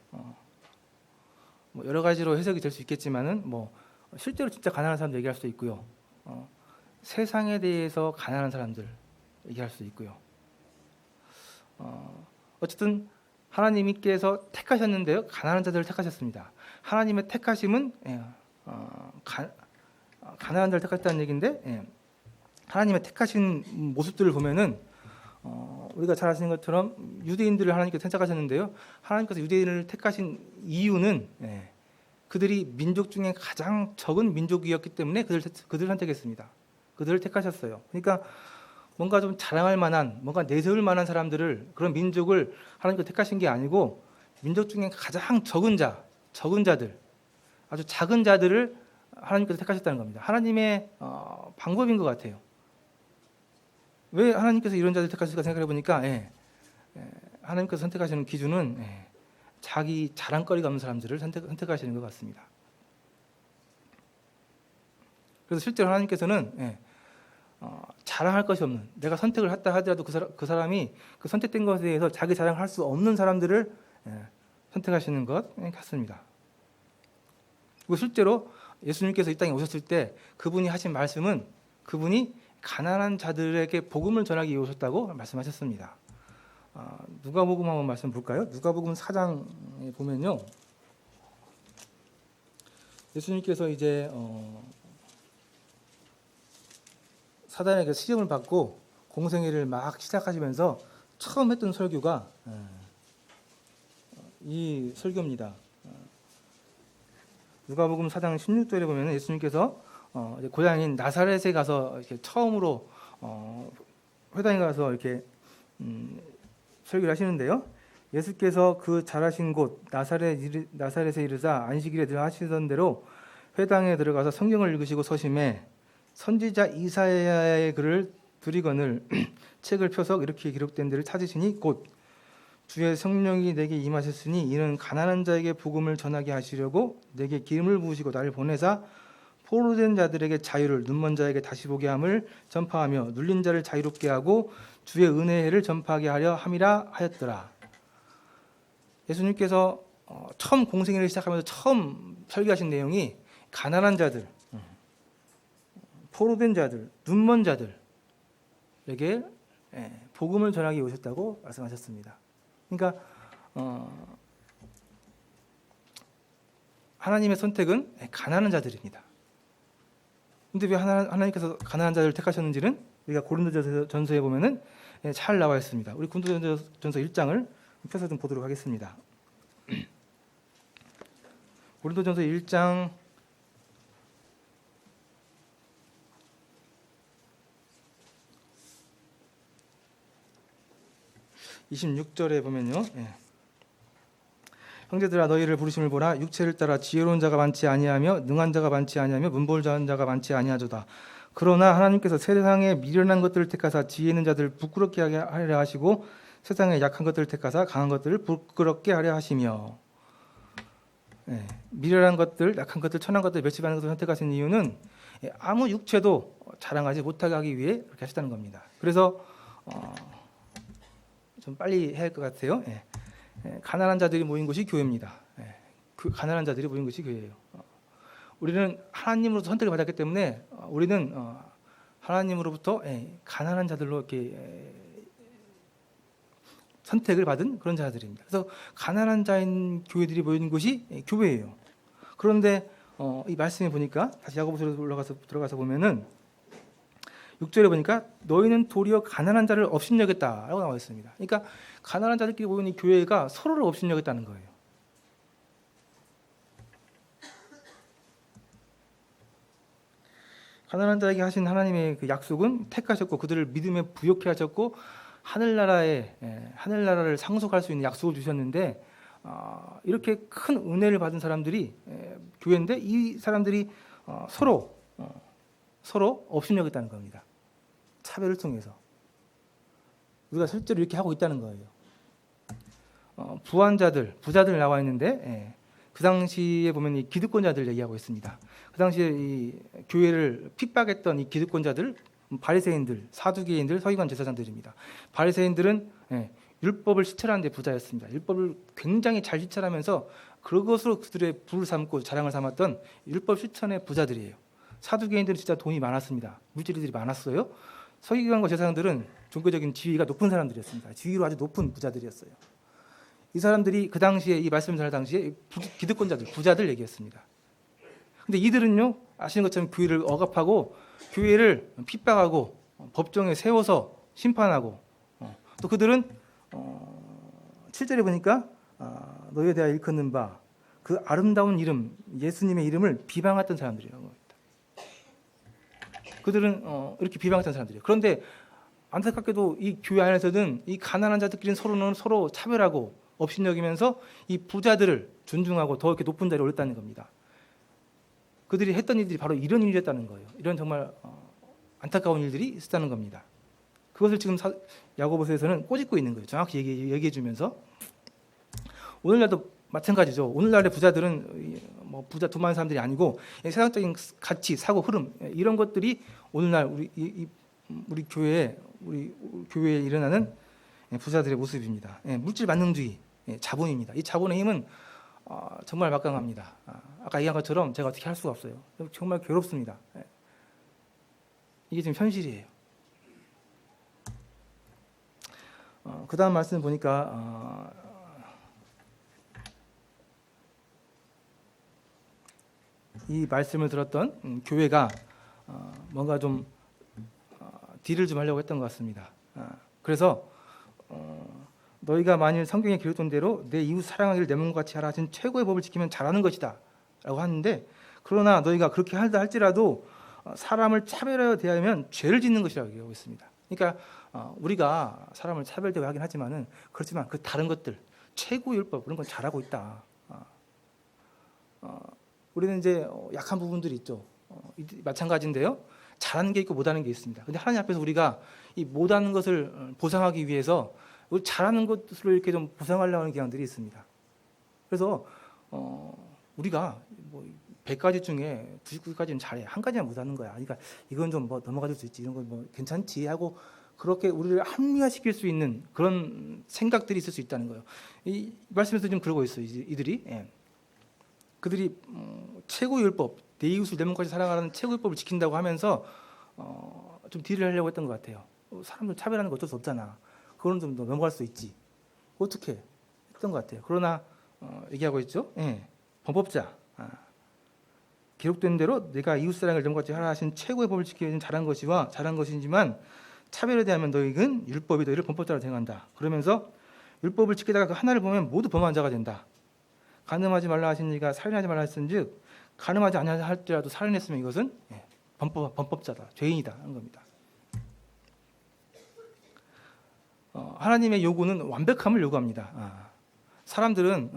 Speaker 1: 뭐 여러 가지로 해석이 될 수 있겠지만은 뭐 실제로 진짜 가난한 사람들 얘기할 수도 있고요. 세상에 대해서 가난한 사람들 얘기할 수도 있고요. 어쨌든 하나님께서 택하셨는데요. 가난한 자들을 택하셨습니다. 하나님의 택하심은 가난한 자를 택하셨다는 얘기인데 하나님의 택하신 모습들을 보면은 우리가 잘 아시는 것처럼 유대인들을 하나님께서 선택하셨는데요. 하나님께서 유대인을 택하신 이유는 그들이 민족 중에 가장 적은 민족이었기 때문에 그들을 선택했습니다. 그들을 택하셨어요. 그러니까 뭔가 좀 자랑할 만한, 뭔가 내세울 만한 사람들을, 그런 민족을 하나님께서 택하신 게 아니고 민족 중에 가장 적은 자들, 아주 작은 자들을 하나님께서 택하셨다는 겁니다. 하나님의 방법인 것 같아요. 왜 하나님께서 이런 자들 택하실까 생각해 보니까 하나님께서 선택하시는 기준은 자기 자랑거리가 없는 사람들을 선택하시는 것 같습니다. 그래서 실제로 하나님께서는 자랑할 것이 없는, 내가 선택을 했다 하더라도 그 사람이 그 선택된 것에 대해서 자기 자랑할 수 없는 사람들을 선택하시는 것 같습니다. 그리고 실제로 예수님께서 이 땅에 오셨을 때 그분이 하신 말씀은 그분이 가난한 자들에게 복음을 전하기 위해 오셨다고 말씀하셨습니다. 누가복음 한번 말씀 볼까요? 누가복음 4장에 보면요, 예수님께서 이제 사단에게 시험을 받고 공생애를 막 시작하시면서 처음 했던 설교가 이 설교입니다. 누가복음 4장 16절에 보면 예수님께서 고향인 나사렛에 가서 이렇게 처음으로 회당에 가서 이렇게 설교를 하시는데요. 예수께서 그 자라신 곳 나사렛에 이르자 안식일에 늘 하시던 대로 회당에 들어가서 성경을 읽으시고 서심해 선지자 이사야의 글을 두리거늘 책을 펴서 이렇게 기록된 데를 찾으시니 곧 주의 성령이 내게 임하셨으니 이는 가난한 자에게 복음을 전하게 하시려고 내게 기름을 부으시고 나를 보내사 포로된 자들에게 자유를, 눈먼 자에게 다시 보게 함을 전파하며 눌린 자를 자유롭게 하고 주의 은혜의 해를 전파하게 하려 함이라 하였더라. 예수님께서 처음 공생애를 시작하면서 처음 설교하신 내용이 가난한 자들, 포로된 자들, 눈먼 자들에게 복음을 전하기 위해 오셨다고 말씀하셨습니다. 그러니까 하나님의 선택은 가난한 자들입니다. 근데 왜 하나님께서 가난한 자들을 택하셨는지는 우리가 고린도전서에 보면은 잘 나와 있습니다. 우리 고린도전서 1장을 펴서 좀 보도록 하겠습니다. 고린도전서 1장 26절에 보면요. 형제들아 너희를 부르심을 보라. 육체를 따라 지혜로운 자가 많지 아니하며 능한 자가 많지 아니하며 문벌자한 자가 많지 아니하도다. 그러나 하나님께서 세상에 미련한 것들을 택하사 지혜 있는 자들을 부끄럽게 하려 하시고 세상에 약한 것들을 택하사 강한 것들을 부끄럽게 하려 하시며. 미련한 것들, 약한 것들, 천한 것들, 멸시받는 것을 선택하신 이유는 아무 육체도 자랑하지 못하게 하기 위해 그렇게 하셨다는 겁니다. 그래서 좀 빨리 해야 할 것 같아요. 가난한 자들이 모인 곳이 교회입니다. 그 가난한 자들이 모인 것이 교회예요. 우리는 하나님으로부터 선택을 받았기 때문에 우리는 하나님으로부터 가난한 자들로 이렇게 선택을 받은 그런 자들입니다. 그래서 가난한 자인 교회들이 모인 곳이 교회예요. 그런데 이 말씀에 보니까 다시 야고보서로 들어가서 보면은 6절에 보니까 너희는 도리어 가난한 자를 업신여겼다라고 나와 있습니다. 그러니까 가난한 자들끼리 모인 이 교회가 서로를 업신여겼다는 거예요. 가난한 자에게 하신 하나님의 그 약속은 택하셨고 그들을 믿음에 부욕해 하셨고 하늘나라를 상속할 수 있는 약속을 주셨는데 이렇게 큰 은혜를 받은 사람들이 교회인데 이 사람들이 서로 업신여겼다는 겁니다. 차별을 통해서 우리가 실제로 이렇게 하고 있다는 거예요. 부자들 나와 있는데 그 당시에 보면 이 기득권자들 얘기하고 있습니다. 그 당시에 이 교회를 핍박했던 이 기득권자들, 바리새인들, 사두개인들, 서기관 제사장들입니다. 바리새인들은 율법을 실천하는 데 부자였습니다. 율법을 굉장히 잘 실천하면서 그것으로 그들의 부를 삼고 자랑을 삼았던 율법 실천의 부자들이에요. 사두개인들은 진짜 돈이 많았습니다. 물질들이 많았어요. 서기관과 제사장들은 종교적인 지위가 높은 사람들이었습니다. 지위로 아주 높은 부자들이었어요. 이 사람들이 그 당시에 이 말씀을 전할 당시에 기득권자들, 부자들 얘기했습니다. 근데 이들은요, 아시는 것처럼 교회를 억압하고 교회를 핍박하고 법정에 세워서 심판하고 또 그들은 7절에 보니까 너희에 대하여 일컫는 바 그 아름다운 이름 예수님의 이름을 비방했던 사람들이라고 합니다. 그들은 이렇게 비방했던 사람들이에요. 그런데 안타깝게도 이 교회 안에서는 이 가난한 자들끼리는 서로 차별하고 업신여기면서 이 부자들을 존중하고 더 이렇게 높은 자리에 올렸다는 겁니다. 그들이 했던 일들이 바로 이런 일이었다는 거예요. 이런 정말 안타까운 일들이 있었다는 겁니다. 그것을 지금 야고보서에서는 꼬집고 있는 거예요. 정확히 얘기해 주면서 오늘날도 마찬가지죠. 오늘날의 부자들은 뭐 부자 돈 많은 사람들이 아니고 세상적인 가치, 사고, 흐름 이런 것들이 오늘날 우리 교회에 일어나는 부자들의 모습입니다. 물질 만능주의, 자본입니다. 이 자본의 힘은 정말 막강합니다. 아까 얘기한 것처럼 제가 어떻게 할 수가 없어요. 정말 괴롭습니다. 이게 지금 현실이에요. 그 다음 말씀 보니까 이 말씀을 들었던 교회가 뭔가 좀 딜을 좀 하려고 했던 것 같습니다. 그래서 너희가 만일 성경에 기록된 대로 내 이웃 사랑하기를 내 몸과 같이 하라 하신 최고의 법을 지키면 잘하는 것이다 라고 하는데 그러나 너희가 그렇게 한다 할지라도 사람을 차별하여 대하면 죄를 짓는 것이라고 얘기하고 있습니다. 그러니까 우리가 사람을 차별대하긴 하지만은 그렇지만 그 다른 것들 최고 율법 그런 건 잘하고 있다. 우리는 이제 약한 부분들이 있죠. 마찬가지인데요. 잘하는 게 있고 못하는 게 있습니다. 근데 하나님 앞에서 우리가 이 못하는 것을 보상하기 위해서 우리 잘하는 것으로 이렇게 좀 보상하려고 하는 경향들이 있습니다. 그래서 우리가 뭐 100가지 중에 99가지는 잘해. 한 가지만 못하는 거야. 그러니까 이건 좀 뭐 넘어가 줄 수 있지. 이런 건 뭐 괜찮지 하고 그렇게 우리를 합리화시킬 수 있는 그런 생각들이 있을 수 있다는 거예요. 이 말씀에서 좀 그러고 있어요. 이들이. 그들이 최고 율법, 내 이웃을 내 몸까지 사랑하는 최고 율법을 지킨다고 하면서 좀 딜을 하려고 했던 것 같아요. 사람들 차별하는 거 어쩔 수 없잖아. 그건 좀 넘어갈 수 있지. 어떻게 했던 것 같아요. 그러나 얘기하고 있죠. 범법자. 기록된 대로 내가 이웃 사랑을 내 몸같이 하라 하신 최고의 법을 지키는 잘한 것이지만 차별에 대하면 너희는 율법이 너희를 범법자로 행한다. 그러면서 율법을 지키다가 그 하나를 보면 모두 범한 자가 된다. 간음하지 말라 하신 이가 살인하지 말라 했은즉 간음하지 아니하자 할지라도 살인했으면 이것은 범법자다, 죄인이다 하는 겁니다. 하나님의 요구는 완벽함을 요구합니다. 사람들은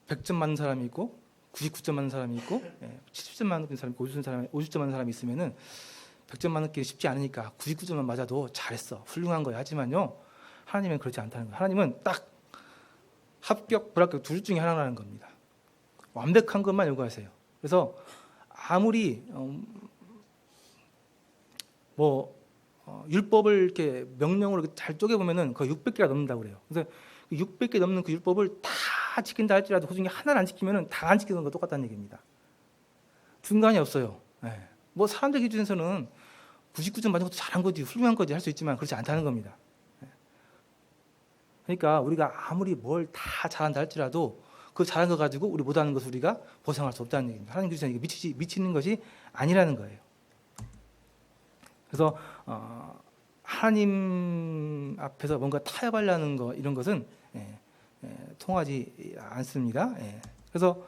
Speaker 1: 100점 맞는 사람이 있고 99점 맞는 사람이 있고 70점 맞는 사람이 있고 50점 맞는 사람이 있으면은 100점 맞는 게 쉽지 않으니까 99점만 맞아도 잘했어, 훌륭한 거야. 하지만요, 하나님은 그렇지 않다는 거예요. 하나님은 딱 합격, 불합격 둘 중에 하나라는 겁니다. 완벽한 것만 요구하세요. 그래서 아무리 율법을 이렇게 명령으로 잘 쪼개보면은 거의 600개가 넘는다고 그래요. 그래서 600개 넘는 그 율법을 다 지킨다 할지라도 그 중에 하나를 안 지키면 다 안 지키는 거 똑같다는 얘기입니다. 중간이 없어요. 예. 뭐 사람들 기준에서는 99점 맞은 것도 잘한 거지, 훌륭한 거지 할 수 있지만 그렇지 않다는 겁니다. 예. 그러니까 우리가 아무리 뭘 다 잘한다 할지라도 그 잘한 거 가지고 우리 못하는 것을 우리가 보상할 수 없다는 얘기입니다. 하나님 기준에 이게 미치는 것이 아니라는 거예요. 그래서 하나님 앞에서 뭔가 타협하려는 거 이런 것은 통하지 않습니다. 그래서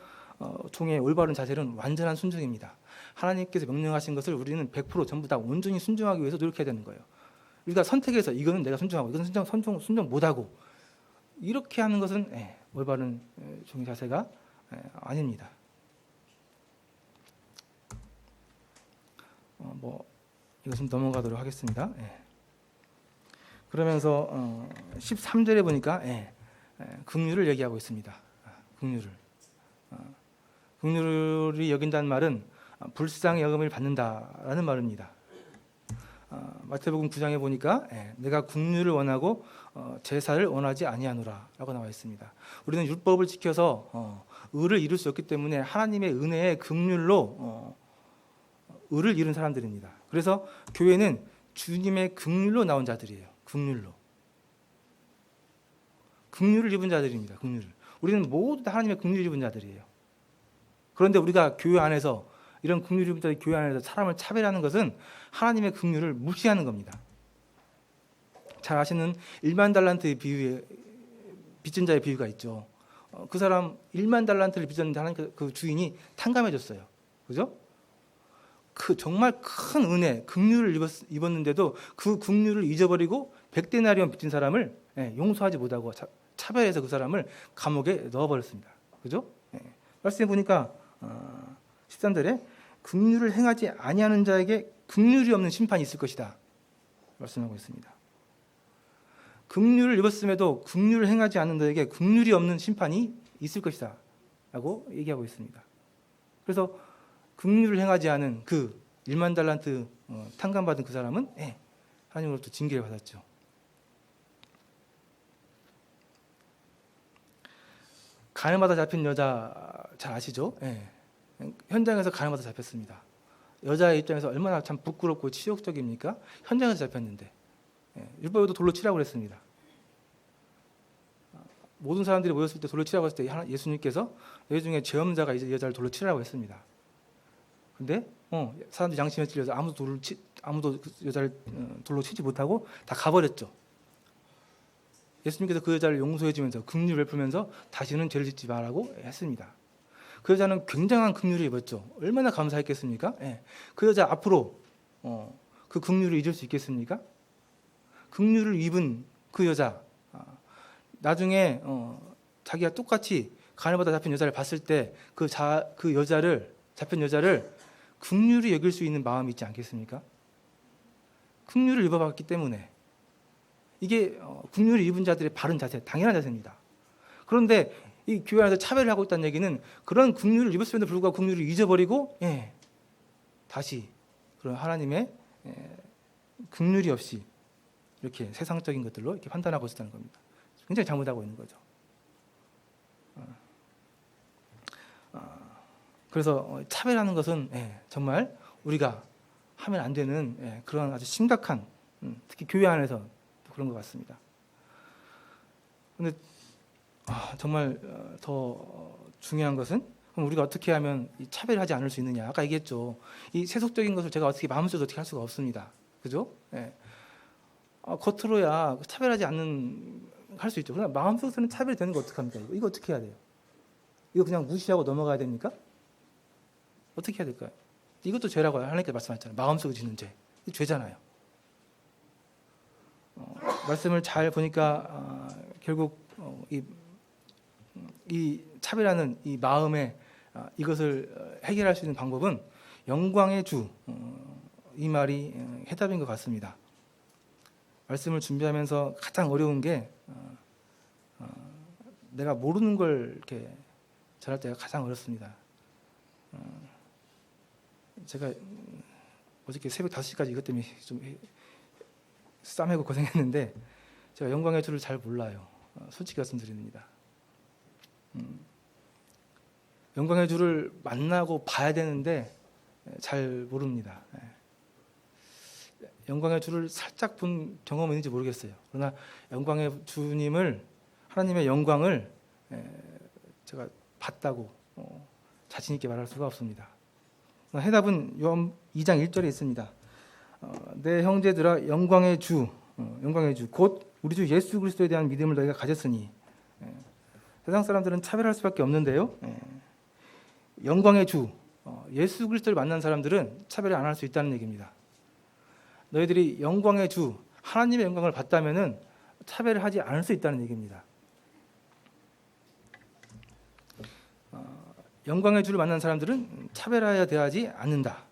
Speaker 1: 종의 올바른 자세는 완전한 순종입니다. 하나님께서 명령하신 것을 우리는 100% 전부 다 온전히 순종하기 위해서 노력해야 되는 거예요. 우리가 선택해서 이거는 내가 순종하고 이거는 순종 못하고 이렇게 하는 것은 올바른 종의 자세가 아닙니다. 뭐 이거 좀 넘어가도록 하겠습니다. 그러면서 13절에 보니까 긍휼을 얘기하고 있습니다. 긍휼이 여긴다는 말은 불쌍히 여김을 받는다라는 말입니다. 마태복음 9장에 보니까 내가 긍휼을 원하고 제사를 원하지 아니하노라라고 나와 있습니다. 우리는 율법을 지켜서 의를 이룰 수 없기 때문에 하나님의 은혜의 긍휼로 의를 이룬 사람들입니다. 그래서 교회는 주님의 긍휼로 나온 자들이에요. 긍휼을 입은 자들입니다. 우리는 모두 다 하나님의 긍휼을 입은 자들이에요. 그런데 우리가 교회 안에서 이런 긍휼을 입은 자들 교회 안에서 사람을 차별하는 것은 하나님의 긍휼을 무시하는 겁니다. 잘 아시는 1만 달란트의 비유에 빚진 자의 비유가 있죠. 그 사람 1만 달란트를 빚졌는데 하나님 그 주인이 탕감해줬어요. 그죠? 그 정말 큰 은혜, 긍휼을 입었는데도 그 긍휼을 잊어버리고 100데나리온 빚진 사람을 용서하지 못하고 차별해서 그 사람을 감옥에 넣어버렸습니다. 그죠? 말씀해 보니까 13절에 긍휼을 행하지 아니하는 자에게 긍휼이 없는 심판이 있을 것이다 말씀하고 있습니다. 긍휼을 입었음에도 긍휼을 행하지 않는 자에게 긍휼이 없는 심판이 있을 것이다 라고 얘기하고 있습니다. 그래서 긍휼을 행하지 않은 그 1만 달란트 탕감받은 그 사람은 하나님으로부터 징계를 받았죠. 간음하다 잡힌 여자 잘 아시죠? 현장에서 간음하다 잡혔습니다. 여자의 입장에서 얼마나 참 부끄럽고 치욕적입니까? 현장에서 잡혔는데 율법에도 돌로 치라고 그랬습니다. 모든 사람들이 모였을 때 돌로 치라고 했을 때 예수님께서 너희 중에 죄 없는 자가 이제 여자를 돌로 치라고 했습니다. 근데 사람들이 양심에 찔려서 아무도 그 여자를 돌로 치지 못하고 다 가버렸죠. 예수님께서 그 여자를 용서해 주면서 긍휼을 베풀면서 다시는 죄를 짓지 말라고 했습니다. 그 여자는 굉장한 긍휼을 입었죠. 얼마나 감사했겠습니까? 그 여자 앞으로 그 긍휼을 잊을 수 있겠습니까? 긍휼을 입은 그 여자 나중에 자기가 똑같이 간음하다 잡힌 여자를 봤을 때 그 잡힌 여자를 긍휼히 여길 수 있는 마음이 있지 않겠습니까? 긍휼을 입어봤기 때문에 이게 긍휼을 입은 자들의 바른 자세, 당연한 자세입니다. 그런데 이 교회 안에서 차별을 하고 있다는 얘기는 그런 긍휼을 입었음에도 불구하고 긍휼을 잊어버리고 다시 그런 하나님의 긍휼이 없이 이렇게 세상적인 것들로 이렇게 판단하고 있다는 겁니다. 굉장히 잘못하고 있는 거죠. 그래서 차별하는 것은 정말 우리가 하면 안 되는 그런 아주 심각한 특히 교회 안에서 그런 것 같습니다. 그런데 정말 더 중요한 것은 그럼 우리가 어떻게 하면 이 차별하지 않을 수 있느냐? 아까 얘기했죠. 이 세속적인 것을 제가 어떻게 마음속에서 어떻게 할 수가 없습니다. 그죠? 겉으로야 차별하지 않는 할 수 있죠. 그러나 마음속에서는 차별이 되는 거 어떡합니까? 이거 어떻게 해야 돼요? 이거 그냥 무시하고 넘어가야 됩니까? 어떻게 해야 될까요? 이것도 죄라고 하나님께서 말씀하셨잖아요. 마음속에 짓는 죄. 이 죄잖아요. 말씀을 잘 보니까 결국 이 차별하는 이 마음에 이것을 해결할 수 있는 방법은 영광의 주, 이 말이 해답인 것 같습니다. 말씀을 준비하면서 가장 어려운 게 내가 모르는 걸 이렇게 전할 때가 가장 어렵습니다. 제가 어저께 새벽 5시까지 이것 때문에 좀 싸매고 고생했는데 제가 영광의 주를 잘 몰라요. 솔직히 말씀드립니다. 영광의 주를 만나고 봐야 되는데 잘 모릅니다. 영광의 주를 살짝 본 경험은 있는지 모르겠어요. 그러나 영광의 주님을, 하나님의 영광을 제가 봤다고 자신 있게 말할 수가 없습니다. 해답은 요한 2장 1절에 있습니다. 내 형제들아, 영광의 주 곧 우리 주 예수 그리스도에 대한 믿음을 너희가 가졌으니. 세상 사람들은 차별할 수밖에 없는데요, 영광의 주 예수 그리스도를 만난 사람들은 차별을 안 할 수 있다는 얘기입니다. 너희들이 영광의 주 하나님의 영광을 봤다면은 차별을 하지 않을 수 있다는 얘기입니다. 영광의 주를 만난 사람들은 차별하여 대하지 않는다.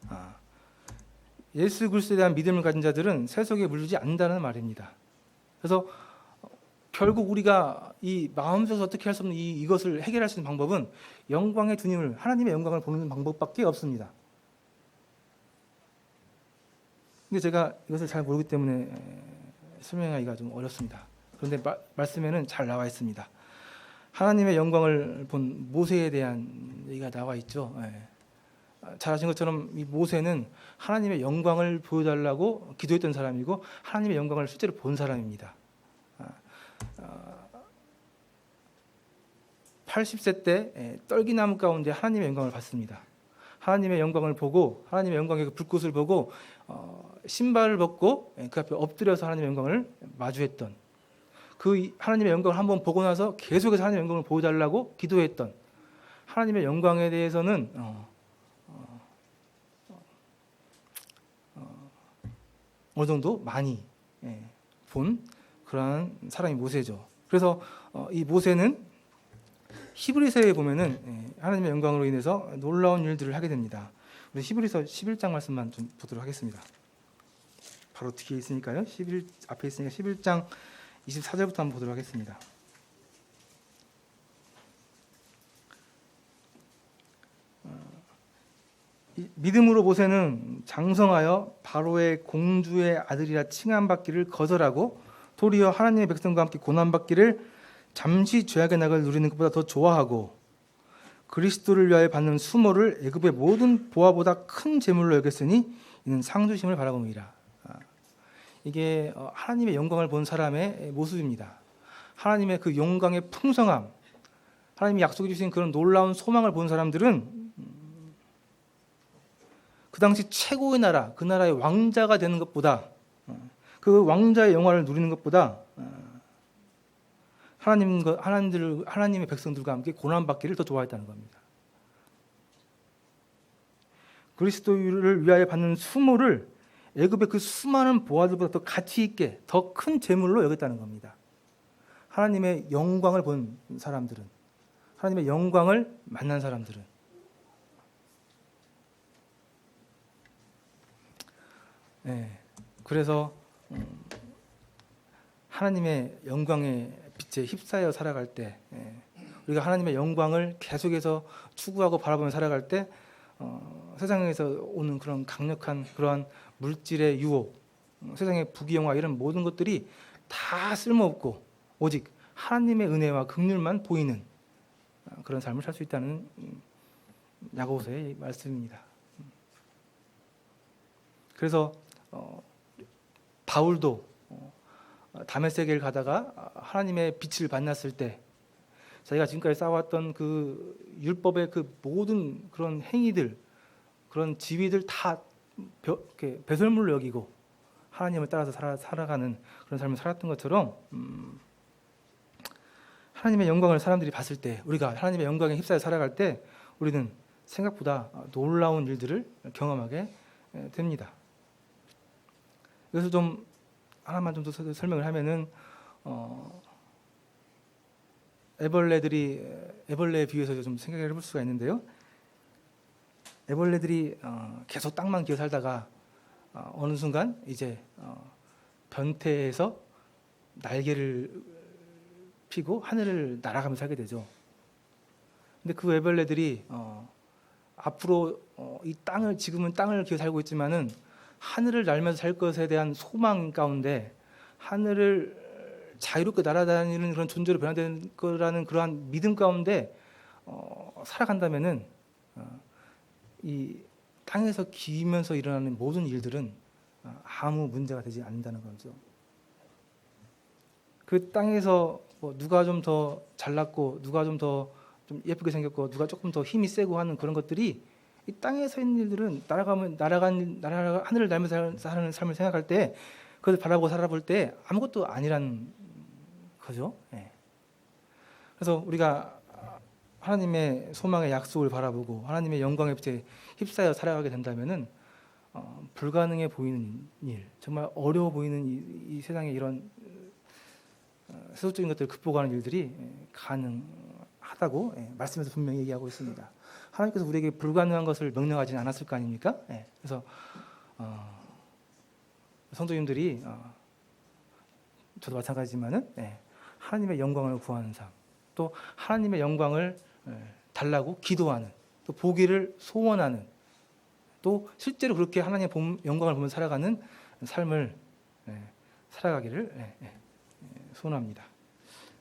Speaker 1: 예수 그리스도에 대한 믿음을 가진 자들은 세속에 물들지 않는다는 말입니다. 그래서 결국 우리가 이 마음속에서 어떻게 할 수 없는 이것을 해결할 수 있는 방법은 영광의 주님을, 하나님의 영광을 보는 방법밖에 없습니다. 근데 제가 이것을 잘 모르기 때문에 설명하기가 좀 어렵습니다. 그런데 말씀에는 잘 나와 있습니다. 하나님의 영광을 본 모세에 대한 얘기가 나와 있죠. 잘 아신 것처럼 이 모세는 하나님의 영광을 보여달라고 기도했던 사람이고 하나님의 영광을 실제로 본 사람입니다. 80세 때 떨기나무 가운데 하나님의 영광을 봤습니다. 하나님의 영광을 보고, 하나님의 영광의 그 불꽃을 보고 신발을 벗고 그 앞에 엎드려서 하나님의 영광을 마주했던, 그 하나님의 영광을 한번 보고 나서 계속해서 하나님의 영광을 보여달라고 기도했던, 하나님의 영광에 대해서는 어느 정도 많이 본 그러한 사람이 모세죠. 그래서 이 모세는 히브리서에 보면은 하나님의 영광으로 인해서 놀라운 일들을 하게 됩니다. 우리 히브리서 11장 말씀만 좀 보도록 하겠습니다. 바로 뒤에 있으니까요. 앞에 있으니까 11장 24절부터 한번 보도록 하겠습니다. 믿음으로 모세는 장성하여 바로의 공주의 아들이라 칭함받기를 거절하고 도리어 하나님의 백성과 함께 고난받기를 잠시 죄악의 낙을 누리는 것보다 더 좋아하고 그리스도를 위하여 받는 수모를 애굽의 모든 보화보다 큰 재물로 여겼으니 이는 상 주심을 바라봅니다. 이게 하나님의 영광을 본 사람의 모습입니다. 하나님의 그 영광의 풍성함, 하나님이 약속해 주신 그런 놀라운 소망을 본 사람들은 그 당시 최고의 나라, 그 나라의 왕자가 되는 것보다, 그 왕자의 영화를 누리는 것보다 하나님의 백성들과 함께 고난받기를 더 좋아했다는 겁니다. 그리스도를 위하여 받는 수모를 애굽의 그 수많은 보화들보다 더 가치 있게, 더 큰 재물로 여겼다는 겁니다. 하나님의 영광을 본 사람들은, 하나님의 영광을 만난 사람들은. 그래서 하나님의 영광의 빛에 휩싸여 살아갈 때, 우리가 하나님의 영광을 계속해서 추구하고 바라보며 살아갈 때 세상에서 오는 그런 강력한 그러한 물질의 유혹, 세상의 부귀영화, 이런 모든 것들이 다 쓸모없고 오직 하나님의 은혜와 긍휼만 보이는 그런 삶을 살 수 있다는 야고보서의 말씀입니다. 그래서 바울도 다메섹을 가다가 하나님의 빛을 만났을 때 자기가 지금까지 쌓아왔던 그 율법의 그 모든 그런 행위들, 그런 지위들 다 배설물로 여기고 하나님을 따라서 살아가는 그런 삶을 살았던 것처럼, 하나님의 영광을 사람들이 봤을 때, 우리가 하나님의 영광에 휩싸여 살아갈 때 우리는 생각보다 놀라운 일들을 경험하게 됩니다. 그래서 좀 하나만 좀 더 설명을 하면은, 애벌레에 비유해서 좀 생각을 해볼 수가 있는데요. 애벌레들이 계속 땅만 기어 살다가 어느 순간 이제 변태해서 날개를 피고 하늘을 날아가면서 살게 되죠. 근데 그 애벌레들이 앞으로 이 땅을, 지금은 땅을 기어 살고 있지만은 하늘을 날면서 살 것에 대한 소망 가운데 하늘을 자유롭게 날아다니는 그런 존재로 변화되는 거라는 그러한 믿음 가운데 살아간다면은 이 땅에서 기면서 일어나는 모든 일들은 아무 문제가 되지 않는다는 거죠. 그 땅에서 뭐 누가 좀 더 잘났고 누가 좀 더 좀 예쁘게 생겼고 누가 조금 더 힘이 세고 하는 그런 것들이 이 땅에 서 있는 일들은 하늘을 날면서 사는 삶을 생각할 때 그것을 바라보고 살아볼 때 아무것도 아니란 거죠. 예. 그래서 우리가 하나님의 소망의 약속을 바라보고 하나님의 영광의 빛에 휩싸여 살아가게 된다면은 불가능해 보이는 일, 정말 어려워 보이는 이 세상의 이런 세속적인 것들을 극복하는 일들이 가능하다고 말씀에서 분명히 얘기하고 있습니다. 하나님께서 우리에게 불가능한 것을 명령하지는 않았을 거 아닙니까? 그래서 성도님들이 저도 마찬가지지만은 하나님의 영광을 구하는 삶, 또 하나님의 영광을 달라고 기도하는, 또 보기를 소원하는, 또 실제로 그렇게 하나님의 영광을 보면서 살아가는 삶을 살아가기를 소원합니다.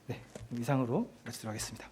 Speaker 1: 네, 이상으로 마치도록 하겠습니다.